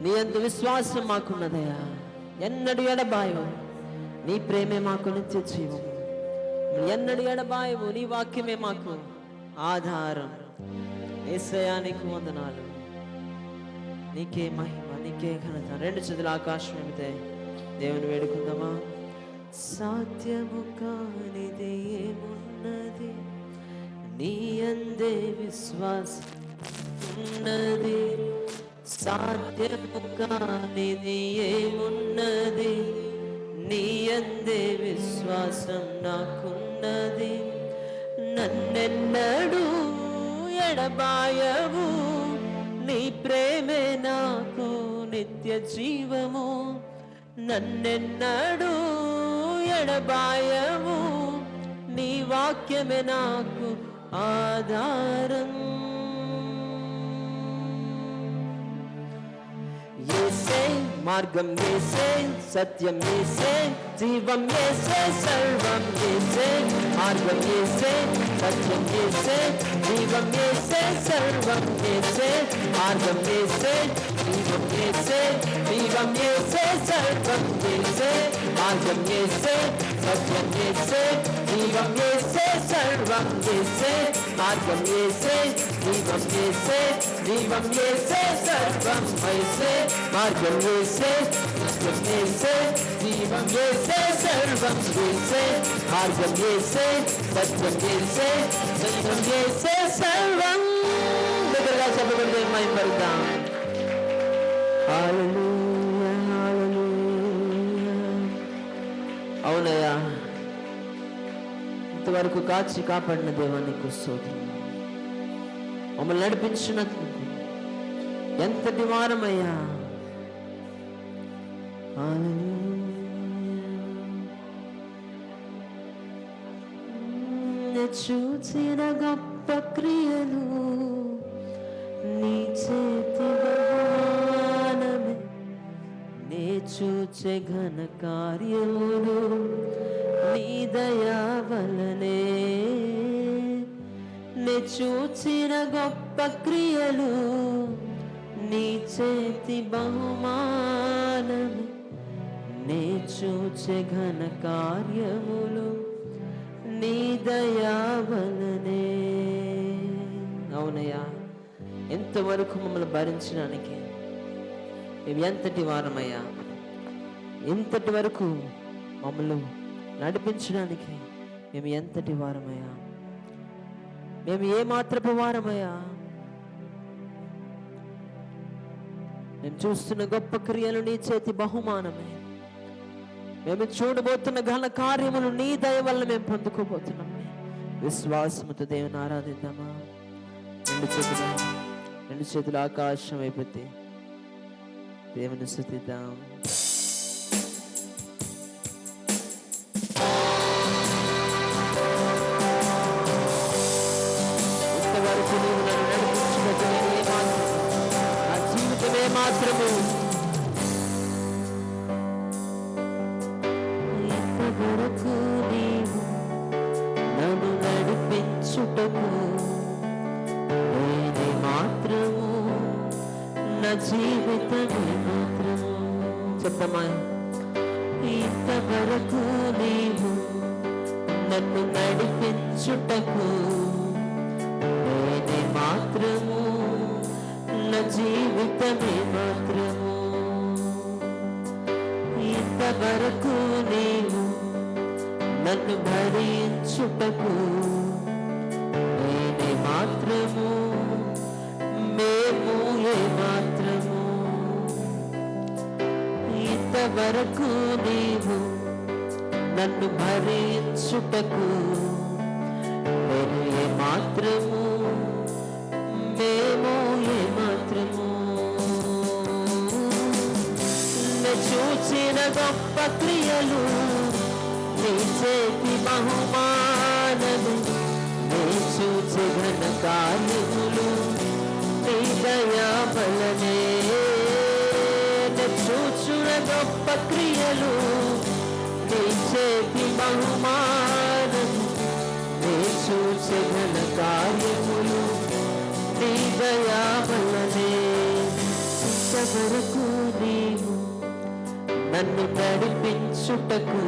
నీ అంత విశ్వాసం మాకున్నదయ్యా. ఎన్నడు ఎడబాయవు, నీ ప్రేమే మాకు నిత్య జీవం. ఎన్నడు ఎడబాయవు, నీ వాక్యమే మాకు ఆధారం. యేసయ్యా, నీకు వందనాలు. నీకే మహిమ, నీకే ఘనత. రెండు చేతుల ఆకాశం ఎమితే దేవుని వేడుకుందామా. సాధ్యము కానిది ఏమున్నది? నీ అందే విశ్వాసం ఉన్నది. సాధ్యము కానిది ఏమున్నది? నీ అందే విశ్వాసం నాకున్నది. నన్నెన్నడు ఎడబాయవు, నీ ప్రేమే నాకు నిత్య జీవము. నన్నెన్నడు ఎడబాయవు, నీ వాక్యమే నాకు ఆధారం. యేసే మార్గం, యేసే సత్యం, యేసే జీవం, యేసే సర్వం. యేసే మార్గం, యేసే సత్యం, యేసే జీవం, యేసే సర్వం. యేసే మార్గం, యేసే జీవం, యేసే జీవం, యేసే సర్వం. యేసే మార్గం, యేసే సత్యం, యేసే జీవం, యేసే సర్వం. యేసే మార్గం, యేసే జీవం, యేసే జీవం, యేసే సర్వం. యేసే మార్గం, యేసే సత్యం, యేసే జీవం, యేసే సర్వం. యేసే మార్గం, యేసే సత్యం, యేసే జీవం, యేసే సర్వం. దగ్గరగా చెప్పబడితే మహిమపడతాం. హల్లెలూయా, హల్లెలూయా. అవునయ్యా, ఇంతవరకు కాచి కాపాడిన దేవానికి స్తోత్రం. మమ్మల్ని నడిపించినందుకు ఎంతటి వారమయ్యా. చూచిన గొప్ప క్రియలు నీ చేతి బహుమానమే. నే చూచే ఘన కార్యములు నీ దయా వలనే. నే చూచిన గొప్ప క్రియలు నీ చేతి బహుమానమే. నే చూచే ఘన కార్యములు నీ దయా వలనే. అవునయ్యా, ఎంతవరకు మమ్మల్ని భరించడానికి మేము ఎంతటి వారమయ్యా. ఎంతటి వరకు మమ్మల్ని నడిపించడానికి మేము ఎంతటి వారమయ్యా. మేము ఏ మాత్రపు వారమయ్యా. మేము చూస్తున్న గొప్ప క్రియలు నీ చేతి బహుమానమే. మేము చూడబోతున్న ఘన కార్యములు నీ దయ వల్ల మేము పొందుకోబోతున్నాం. విశ్వాసముతో దేవుని ఆరాధిద్దామా. రెండు చేతులు ఆకాశం అయిపోతే దేవుని స్తుతిద్దాం. ఇంతవరకు నీవు నన్ను నడిపించినట్టు నా జీవితమే మాత్రము. ఇంతవరకు నీవు నన్ను నడిపించుటకు నేనే మాత్రము, నా జీవితమే మాత్రము. చెప్పమ్మా. ఇంతవరకు నీవు నన్ను నడిపించుటకు నేనే మాత్రము, నా జీవితమే మాత్రము. ఇంతవరకు నీవు నన్ను భరించుటకు నేనే మాత్రము, మేము ఏ మాత్రము. ఇంతవరకు నీవు నన్ను భరించుటకు నేను ఏ మాత్రము, మేము ఏ మాత్రము. చూచిన గొప్ప క్రియలు నీ చేతి బహుమానము. నీ చూచి ఘన కార్యములు నీ దయా బలమే. చూచిన గొప్ప క్రియలు నీ చేతి బహుమానము. నీ చూచి ఘన కార్యములు నీ దయా బలమే. ఇంతవరకు నీవు నన్ను నడిపించుటకు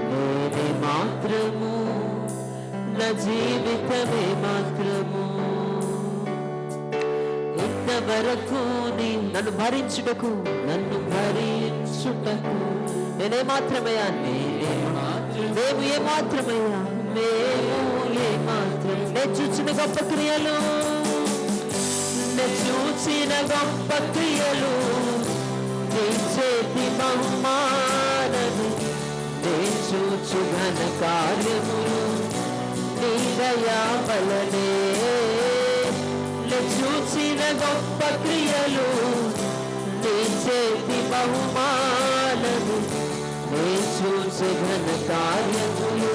నేనే మాత్రము, నా జీవితమే మాత్రము. ఇంతవరకు నన్ను భరించుటకు, నన్ను భరించుటకు నేనే మాత్రమయ్యా. మేము ఏ మాత్రమయ్యా, మేము ఏ మాత్రం. నేను చూసిన గొప్ప క్రియలు, నేను చూసిన గొప్ప క్రియలు నీ చేతి బహుమానము. నీ చూచు ఘన కార్యములు నీ దయా వలనే. నీ చూచిన గొప్ప క్రియలు నీ చేతి బహుమానము. నీ చూచు ఘన కార్యములు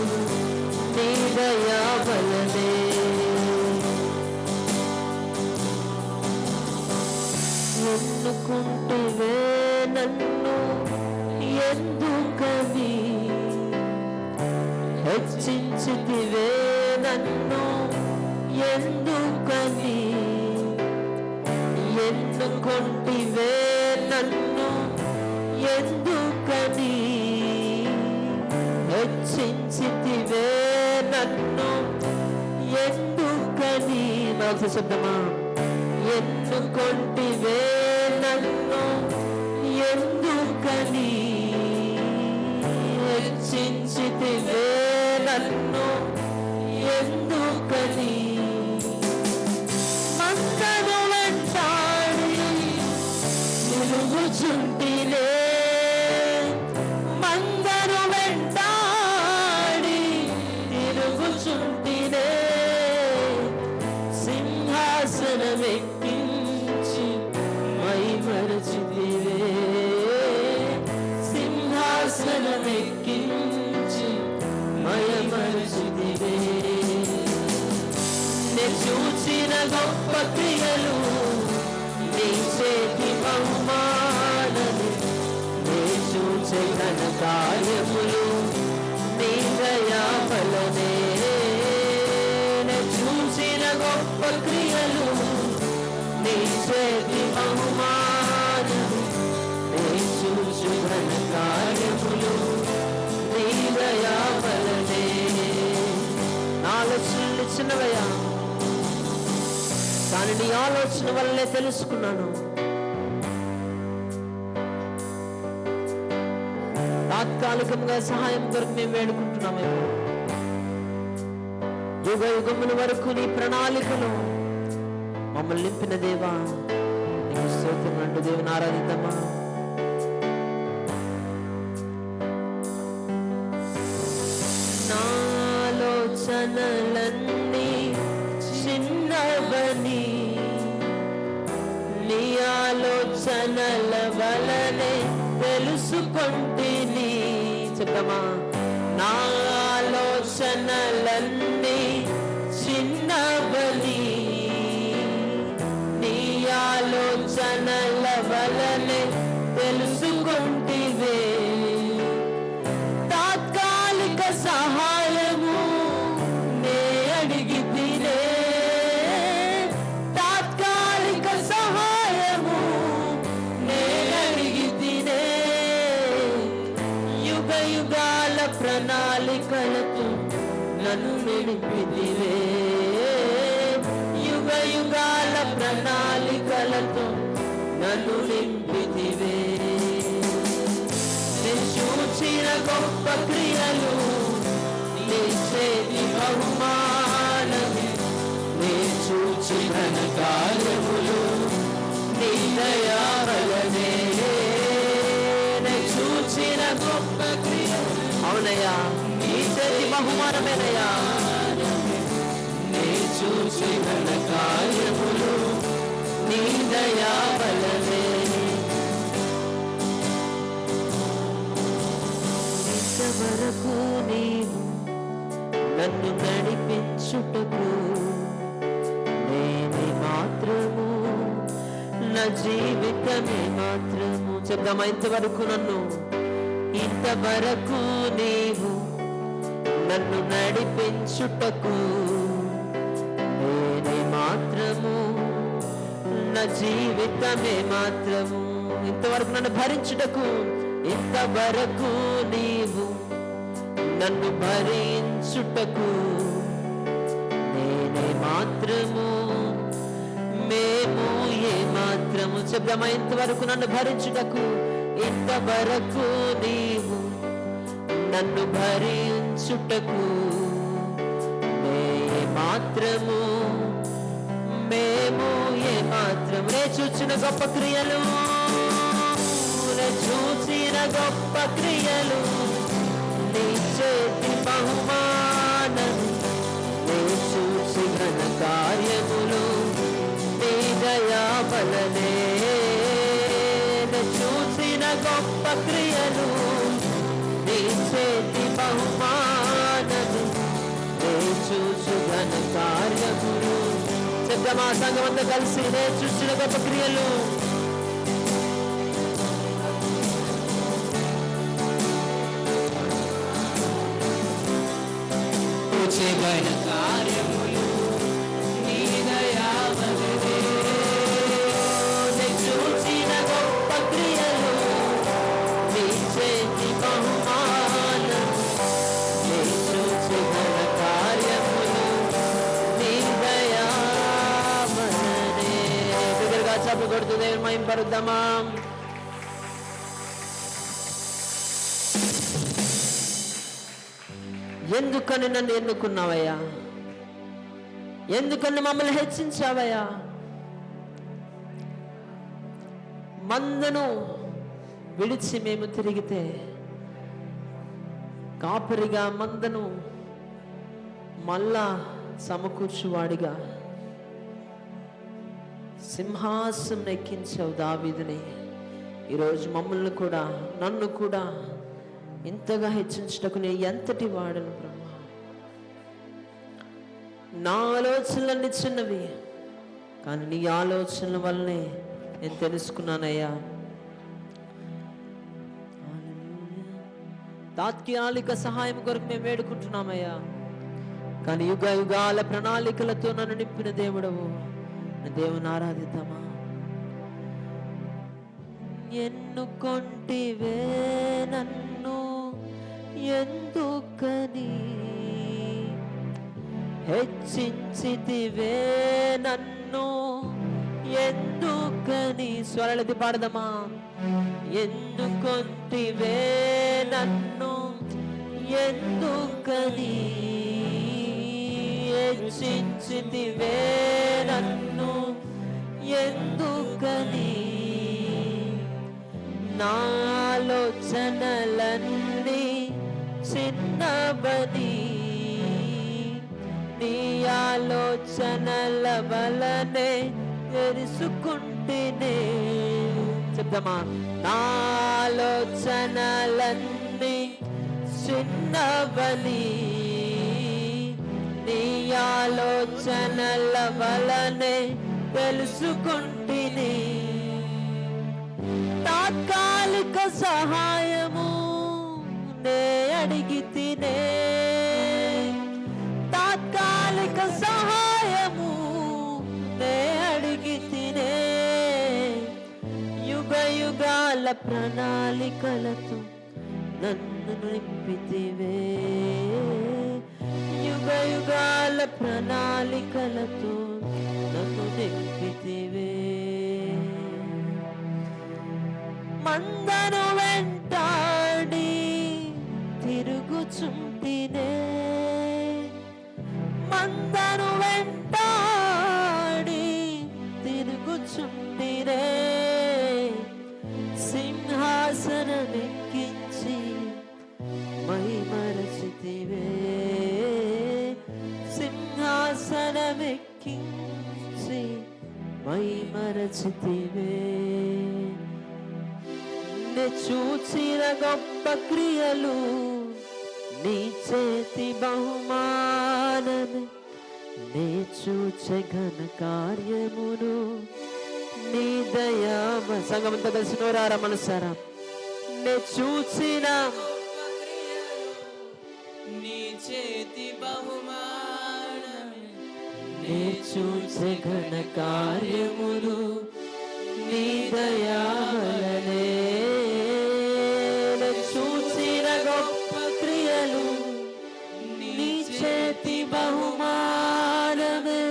ఎన్నుకుంటివే నన్ను ఎందుకని, హెచ్చించితివే నన్ను ఎందుకని, ఎన్నుకుంటివే నన్ను ఎందుకని, హెచ్చించితివే నన్ను ఎందుకని. నాకు శబ్దమా, ఎన్నుకొంటివే నన్ను ఎందుకని, హెచ్చించితివే నన్ను ఎందుకని. మందను వెంటాడి తిరుగుచుంటినే, మందను వెంటాడి తిరుగుచుంటినే, సింహాసనమెక్కించి మైమరచితివే, సింహాసనమెక్కించి మైమరచితివే. నే చూచిన గొప్ప క్రియలు, నీ చేతి బహుమానము, నే చూచే ఘన కార్యములు, నీ దయా వలనే. నే చూసిన గొప్ప క్రియలు, నీ చేతి బహుమానము, నే చూచే ఘన కార్యములు, నీ దయా వలనే. నా ఆలోచనలు చిన్నవయ్యా, కానీ నీ ఆలోచన వల్లే తెలుసుకున్నాను. తాత్కాలికంగా సహాయం కొరకు మేము వేడుకుంటున్నామేమో, యుగ యుగముల వరకు నీ ప్రణాళికలో మమ్మల్ని నింపిన దేవా, నీకు స్తోత్రం అంటూ దేవుని ఆరాధిద్దామా. నాలోచనలన్నీ చిన్నవని, నీ ఆలోచనల వలనే తెలుసుకొంటిని. చెప్తామా, నా ఆలోచనలన్నీ చిన్నవని, నీ ఆలోచనల వలనే తెలుసుకొంటివే. తాత్కాలిక సహాయము నే అడిగితినే, తాత్కాలిక సహాయము నే అడిగితినే, యుగ యుగాల ప్రణాళికలతో నన్ను నింపితివే, యుగ యుగాల ప్రణాళికలతో నన్ను నింపితివే. నే చూచిన గొప్ప క్రియలు, నీ చేతి బహుమానము, నీ చూచి ఘన కార్యములు, నీ దయా వలనే. నే చూచిన గొప్ప క్రియలు, అవునయ్యా, నీ చేతి బహుమానమేనయ్యా, నీ చూచి ఘన కార్యములు, నీ దయా వలనే. ఇంతవరకు నీవు నన్ను నడిపించుటకు నేనే మాత్రము, నా జీవితమే మాత్రము. చెప్దామా, ఇంతవరకు నన్ను, ఇంతవరకు నీవు నన్ను నడిపించుటకు నేనే మాత్రము, నా జీవితమే మాత్రము. ఇంతవరకు నన్ను భరించుటకు, ఇంతవరకు నీవు నన్ను భరించుటకు నేనే మాత్రము, మేము ఏ మాత్రము. చెప్దామా, ఇంతవరకు నన్ను భరించుటకు, ఇంతవరకు నీవు నన్ను భరించుటకు ఏ మాత్రము, మేము ఏ మాత్రము. నే చూచిన గొప్ప క్రియలు, నే చూసిన గొప్ప క్రియలు, నీ చేతి బహుమానము, నే చూసి ఘన కార్యములు, నీ దయా వలనే. నే చూసిన గొప్ప క్రియలు, నీ చేతి బహుమానము, నే చూసి ఘన కార్యములు. చెప్తామా సంఘమంతా కలిసి, నే చూసిన గొప్ప క్రియలు, చూచే ఘన కార్యములు నీ దయా వలనే. నీ చూచిన గొప్ప క్రియలు నీ చేతి బహుమానం. నీ చూచే ఘన కార్యములు నీ దయా వలనే. దగ్గరగా చప్పు కొడుతూ దేవుని మహిమపరుద్దామా. ఎందుకని నన్ను ఎన్నుకున్నావయ్యా? ఎందుకని మమ్మల్ని హెచ్చించావయ్యా? మందను విడిచి మేము తిరిగితే, కాపరిగా మందను మళ్ళా సమకూర్చువాడిగా సింహాసనం ఎక్కించావు దావీదుని. ఈరోజు మమ్మల్ని కూడా, నన్ను కూడా ఇంతగా హెచ్చించటకు నేను ఎంతటి వాడను బ్రహ్మ. నా ఆలోచనలన్నీ చిన్నవి, కానీ నీ ఆలోచనల వల్లనే నేను తెలుసుకున్నానయ్యా. తాత్కాలిక సహాయం కొరకు మేము వేడుకుంటున్నామయ్యా, కానీ యుగ యుగాల ప్రణాళికలతో నన్ను నింపిన దేవుడవు. దేవుని ఆరాధిద్దామా. ఎన్నుకొంటివే నన్ను ఎందుకని, హెచ్చించితివే నన్ను ఎందుకని. స్వరాలెత్తి పాడదామా. ఎన్నుకొంటివే నన్ను ఎందుకని, హెచ్చించితివే నన్ను ఎందుకని. నా ఆలోచనలన్నీ చిన్నవని, నీ ఆలోచనల వలనే తెలుసుకుంటేనే. చెప్తామా. నా ఆలోచనలన్నీ చిన్నవని, నీ ఆలోచనల వలనే తెలుసుకుంటేనే. తాత్కాలిక సహాయము నే అడిగితినే, తాత్కాలిక సహాయము నే అడిగితినే. యుగ యుగాల ప్రణాళికలతో నన్ను నింపితివే, యుగ యుగాల ప్రణాళికలతో నన్ను నింపితివే. మందను వెంటాడి తిరుగుచుంటినే, మందను వెంటాడి తిరుగుచుంటినే. సింహాసనమెక్కించి మైమరచితివే, సింహాసనమెక్కించి మైమరచితివే. నే చూచిన గొప్ప క్రియలు నీ చేతి బహుమానమే. నే చూచే ఘన కార్యమును నీ దయా. సంగమంతా కలిసి నోరారా మనసారా. నే చూచిన నీ చేతి బహుమానమే, నే చూచే ఘన కార్యమును నీ దయా వలనే. చూసిన గొప్ప క్రియలు నీ చేతి బహుమానమే,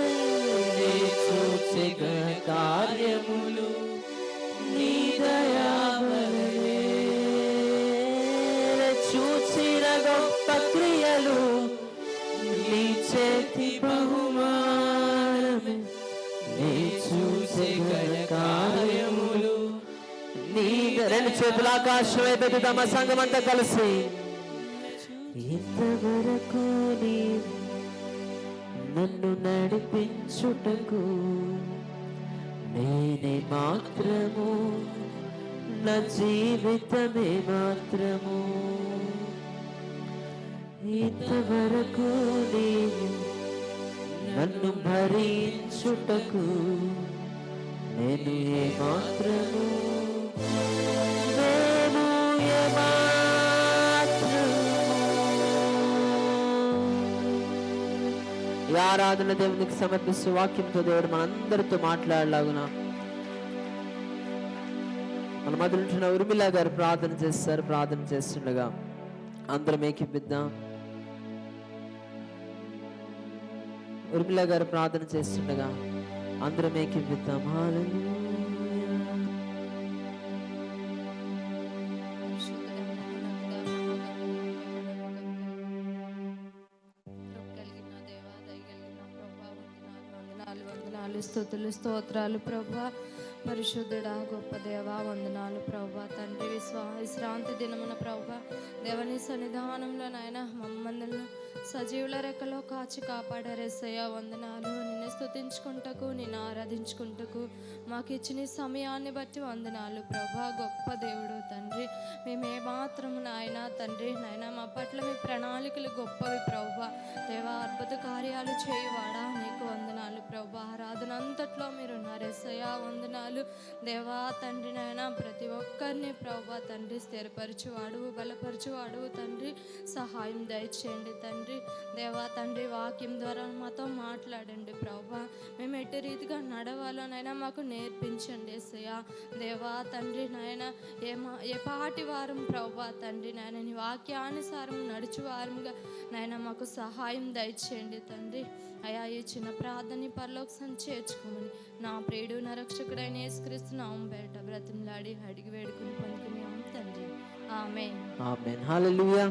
నీ చూచే ఘన కార్యములు నీ దయా వలనే. చూసిన గొప్ప క్రియలు నీ చేతి బహుమానమే, నీ చూసే ఘన కార్యములు నీ. రెండు చేతుల ఆకాశం వైపు తమ సంఘమంతా కలిసి. ఇంతవరకు నీవు నన్ను నడిపించుటకు నేనే మాత్రము, నా జీవితమే మాత్రము. ఇంతవరకు నీవు నన్ను భరించుటకు నేను ఏమాత్రము, నేను ఏమాత్రము. ఆరాధన దేవునికి సమర్పిస్తూ వాక్యంతో దేవుడు మనందరితో మాట్లాడలాగున మన మధ్య ఉంటున్న ఉర్మిళ గారు ప్రార్థన చేస్తారు. ప్రార్థన చేస్తుండగా అందరం ఏకీపిద్దాం. ఉర్మిళ గారు ప్రార్థన చేస్తుండగా అందరం ఏకీపిద్దాం. హల్లెలూయా. స్తుతులు స్తోత్రాలు ప్రభా. పరిశుద్ధుడా గొప్ప దేవా వందనాలు ప్రభా తండ్రి. విశ్రాంతి దినమున ప్రభా దేవుని సన్నిధానంలో నాయన మమ్మల్ని సజీవుల రెక్కలో కాచి కాపాడారేసయ్య వందనాలు. నిన్ను స్తుతించుకుంటకు నిన్ను ఆరాధించుకుంటకు మాకు ఇచ్చిన సమయాన్ని బట్టి వందనాలు ప్రభా. గొప్ప దేవుడు తండ్రి. మేము ఏమాత్రము నాయన తండ్రి నాయన మా పట్ల మీ ప్రణాళికలు గొప్పవి ప్రభా. దేవా అద్భుత కార్యాలు చేయువాడా నీకు వందనాలు ప్రభా. ఆరాధన అంతట్లో మీరు ఉన్నారేసయ్య వందనాలు దేవా తండ్రి నాయన. ప్రతి ఒక్కరిని ప్రభా తండ్రి స్థిరపరచువాడు బలపరచువాడు తండ్రి. సహాయం దయచేయండి తండ్రి. దేవా తండ్రి వాక్యం ద్వారా మాతో మాట్లాడండి ప్రభా. మేము ఎట్టి రీతిగా నడవాలోనైనా మాకు నేర్పించండి యేసయ్యా. దేవా తండ్రి నాయన ఏ పాటి వారం ప్రభా తండ్రి నాయన నీ వాక్యానుసారం నడుచువారంగా నాయన మాకు సహాయం దయచేయండి తండ్రి. అయా ఈ చిన్న ప్రార్థన పరలోకం చేర్చుకోమని నా ప్రియుడు నా రక్షకుడైన యేసుక్రీస్తు నామం పేరిట బ్రతిమలాడి అడిగి వేడుకుని పొందుకున్నాం తండ్రి. ఆమేన్. ఆమేన్. హల్లెలూయా.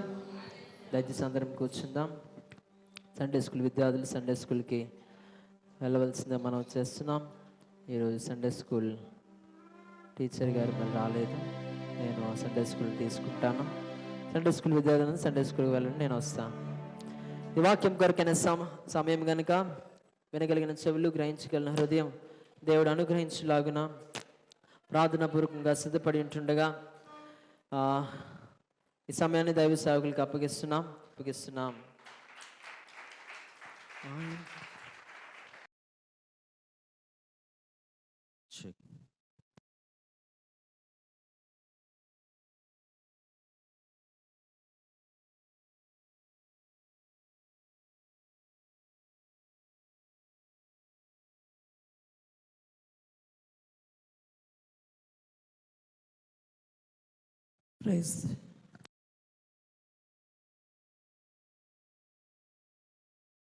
దయచేసి అందరం కూర్చుందాం. సండే స్కూల్ విద్యార్థులు సండే స్కూల్కి వెళ్ళవలసిందే మనం చేస్తున్నాం. ఈరోజు సండే స్కూల్ టీచర్ గారు మరి రాలేదు. నేను సండే స్కూల్ తీసుకుంటాను. సండే స్కూల్ విద్యార్థులను సండే స్కూల్కి వెళ్ళండి, నేను వస్తాను. ఈ వాక్యం కొరకైన సమయం కనుక వినగలిగిన చెవులు గ్రహించగలిగిన హృదయం దేవుడు అనుగ్రహించలాగున ప్రార్థనాపూర్వకంగా సిద్ధపడి ఉంటుండగా ఈ సమయాన్ని దైవ సేవకులకు అప్పగిస్తున్నాం. ప్రైజ్.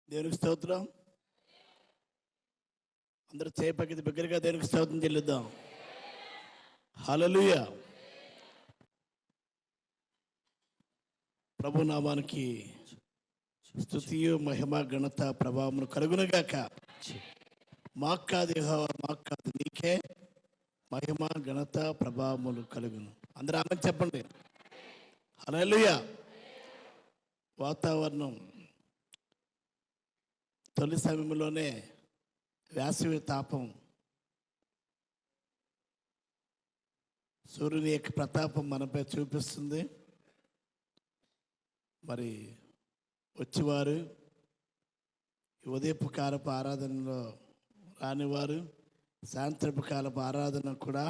దేవునికి స్తోత్రం. అందరూ చేపకి బిగ్గరగా దేవునికి స్తోత్రం చెల్లిద్దాం. హల్లెలూయా. ప్రభు నామానికి స్తుతియు మహిమ ఘనత ప్రభావమును కలుగునుగాక. మాకు కాదు యెహోవా, మాకు కాదు నీకే మహిమ ఘనత ప్రభావములు కలుగును. అందరూ ఆమె చెప్పండి. హల్లెలూయా. వాతావరణం తొలి సమయంలోనే వేసవి తాపం, సూర్యుని యొక్క ప్రతాపం మనపై చూపిస్తుంది. మరి వచ్చేవారు ఈ ఉదయపు కాలపు ఆరాధనలో రానివారు సాయంత్రపు కాలపు ఆరాధన కూడా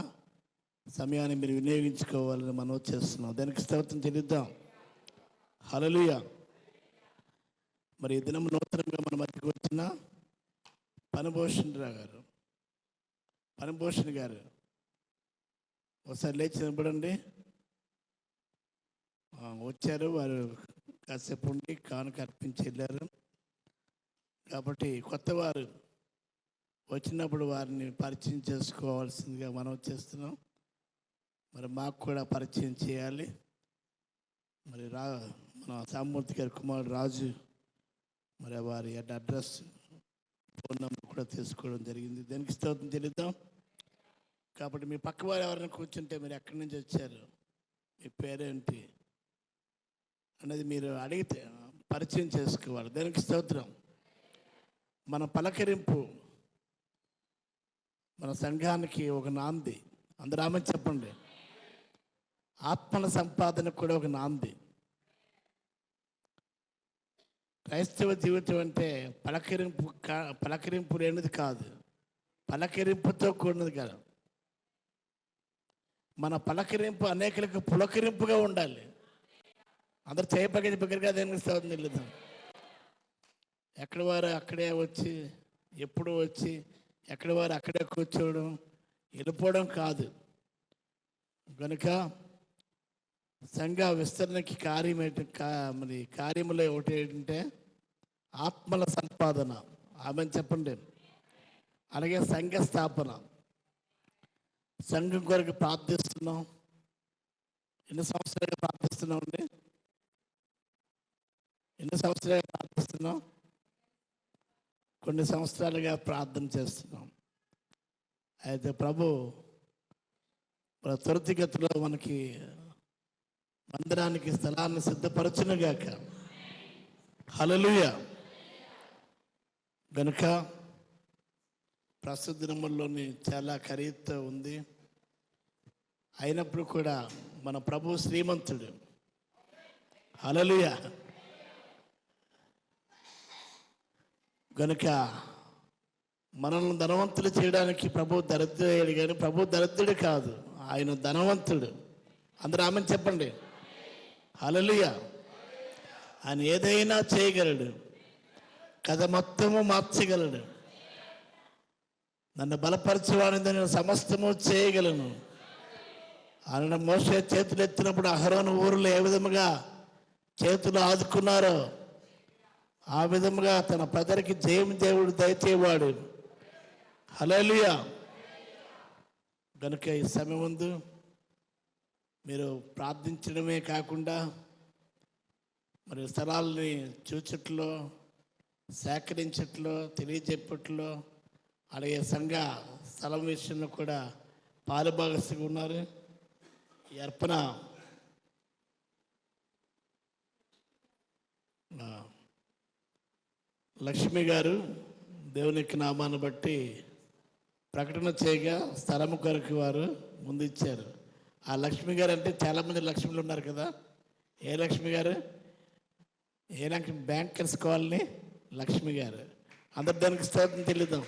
సమయాన్ని మీరు వినియోగించుకోవాలని మనం చేస్తున్నాం. దానికి స్తోత్రం చెల్లిద్దాం. హల్లెలూయా. మరి ఈ దినం నూతనంగా మన మధ్యకు వచ్చిన పనభూషణ్ గారు ఒకసారి లేచి నిలబడండి. వచ్చారు, వారు కాసేపు ఉండి కానుక అర్పించి వెళ్ళారు. కాబట్టి కొత్త వారు వచ్చినప్పుడు వారిని పరిచయం చేసుకోవాల్సిందిగా మనం చేస్తున్నాం. మరి మాకు కూడా పరిచయం చేయాలి. మరి మన సామూర్తి గారి కుమారుడు రాజు మరి వారి అడ్రస్ ఫోన్ నెంబర్ కూడా తీసుకోవడం జరిగింది. దానికి స్తోత్రం చెల్లిద్దాం. కాబట్టి మీ పక్క వారు ఎవరైనా కూర్చుంటే మీరు ఎక్కడి నుంచి వచ్చారు, మీ పేరేంటి అనేది మీరు అడిగితే పరిచయం చేసుకోవాలి. దానికి స్తోత్రం. మన పలకరింపు మన సంఘానికి ఒక నాంది. అందరూ ఆమె చెప్పండి. ఆత్మల సంపాదన కూడా ఒక నాంది. క్రైస్తవ జీవితం అంటే పలకరింపు లేనిది కాదు, పలకరింపుతో కూడినది కాదు. మన పలకరింపు అనేకులకు పులకరింపుగా ఉండాలి. అందరు చేయపగది బిగ్గరగా దేనికి స్తోత్రం చెల్లిద్దాం. ఎక్కడి వారు అక్కడే వచ్చి, ఎప్పుడు వచ్చి ఎక్కడి వారు అక్కడే కూర్చోవడం, వెళ్ళిపోవడం కాదు. కనుక సంఘ విస్తరణకి మరి కార్యములో ఒకటి ఏంటంటే ఆత్మల సంపాదన. ఆమె చెప్పండి. అలాగే సంఘ స్థాపన. సంఘం కొరకు ప్రార్థిస్తున్నాం. ఎన్ని సంవత్సరాలుగా ప్రార్థిస్తున్నాం అండి? ఎన్ని సంవత్సరాలుగా ప్రార్థిస్తున్నాం? కొన్ని సంవత్సరాలుగా ప్రార్థన చేస్తున్నాం. అయితే ప్రభు త్వరితగతిలో మనకి మందిరానికి స్థలాన్ని సిద్ధపరచునుగాక. హల్లెలూయా. గనుక ప్రస్తుత దినముల్లోని చాలా ఖరీదుతో ఉంది. అయినప్పుడు కూడా మన ప్రభు శ్రీమంతుడు. హల్లెలూయా. గనుక మనల్ని ధనవంతులు చేయడానికి ప్రభు దరిద్రుడు, కానీ ప్రభు దరిద్రుడు కాదు, ఆయన ధనవంతుడు. అందరూ ఆమెను చెప్పండి. హల్లెలూయా. ఆయన ఏదైనా చేయగలడు, కథ మొత్తము మార్చగలడు. నన్ను బలపరచువాడిని నేను సమస్తము చేయగలను. ఆయన మోసే చేతులు ఎత్తినప్పుడు అహరోను ఊరిలో ఏ విధముగా చేతులు ఆదుకున్నారో ఆ విధముగా తన ప్రజలకి జయం దేవుడు దయచేవాడు. హల్లెలూయా. కనుక ఈ సమయం ముందు మీరు ప్రార్థించడమే కాకుండా మరి స్థలాల్ని చూచట్లో, సేకరించట్లో, తెలియజెప్పట్లో, అలాగే సంఘ స్థలం విషయంలో కూడా పాలుభాగస్తుగా ఉన్నారు. ఈ అర్పణ లక్ష్మి గారు దేవునికి నామాన్ని బట్టి ప్రకటన చేయగా స్థలము కొరకు వారు ముందు ఇచ్చారు. ఆ లక్ష్మి గారు అంటే చాలామంది లక్ష్మిలు ఉన్నారు కదా. ఏ లక్ష్మి గారు? ఏ లక్ష్మి? బ్యాంకర్స్ కాలనీ లక్ష్మి గారు. అందరు దానికి స్తోత్రం తెలియదాం.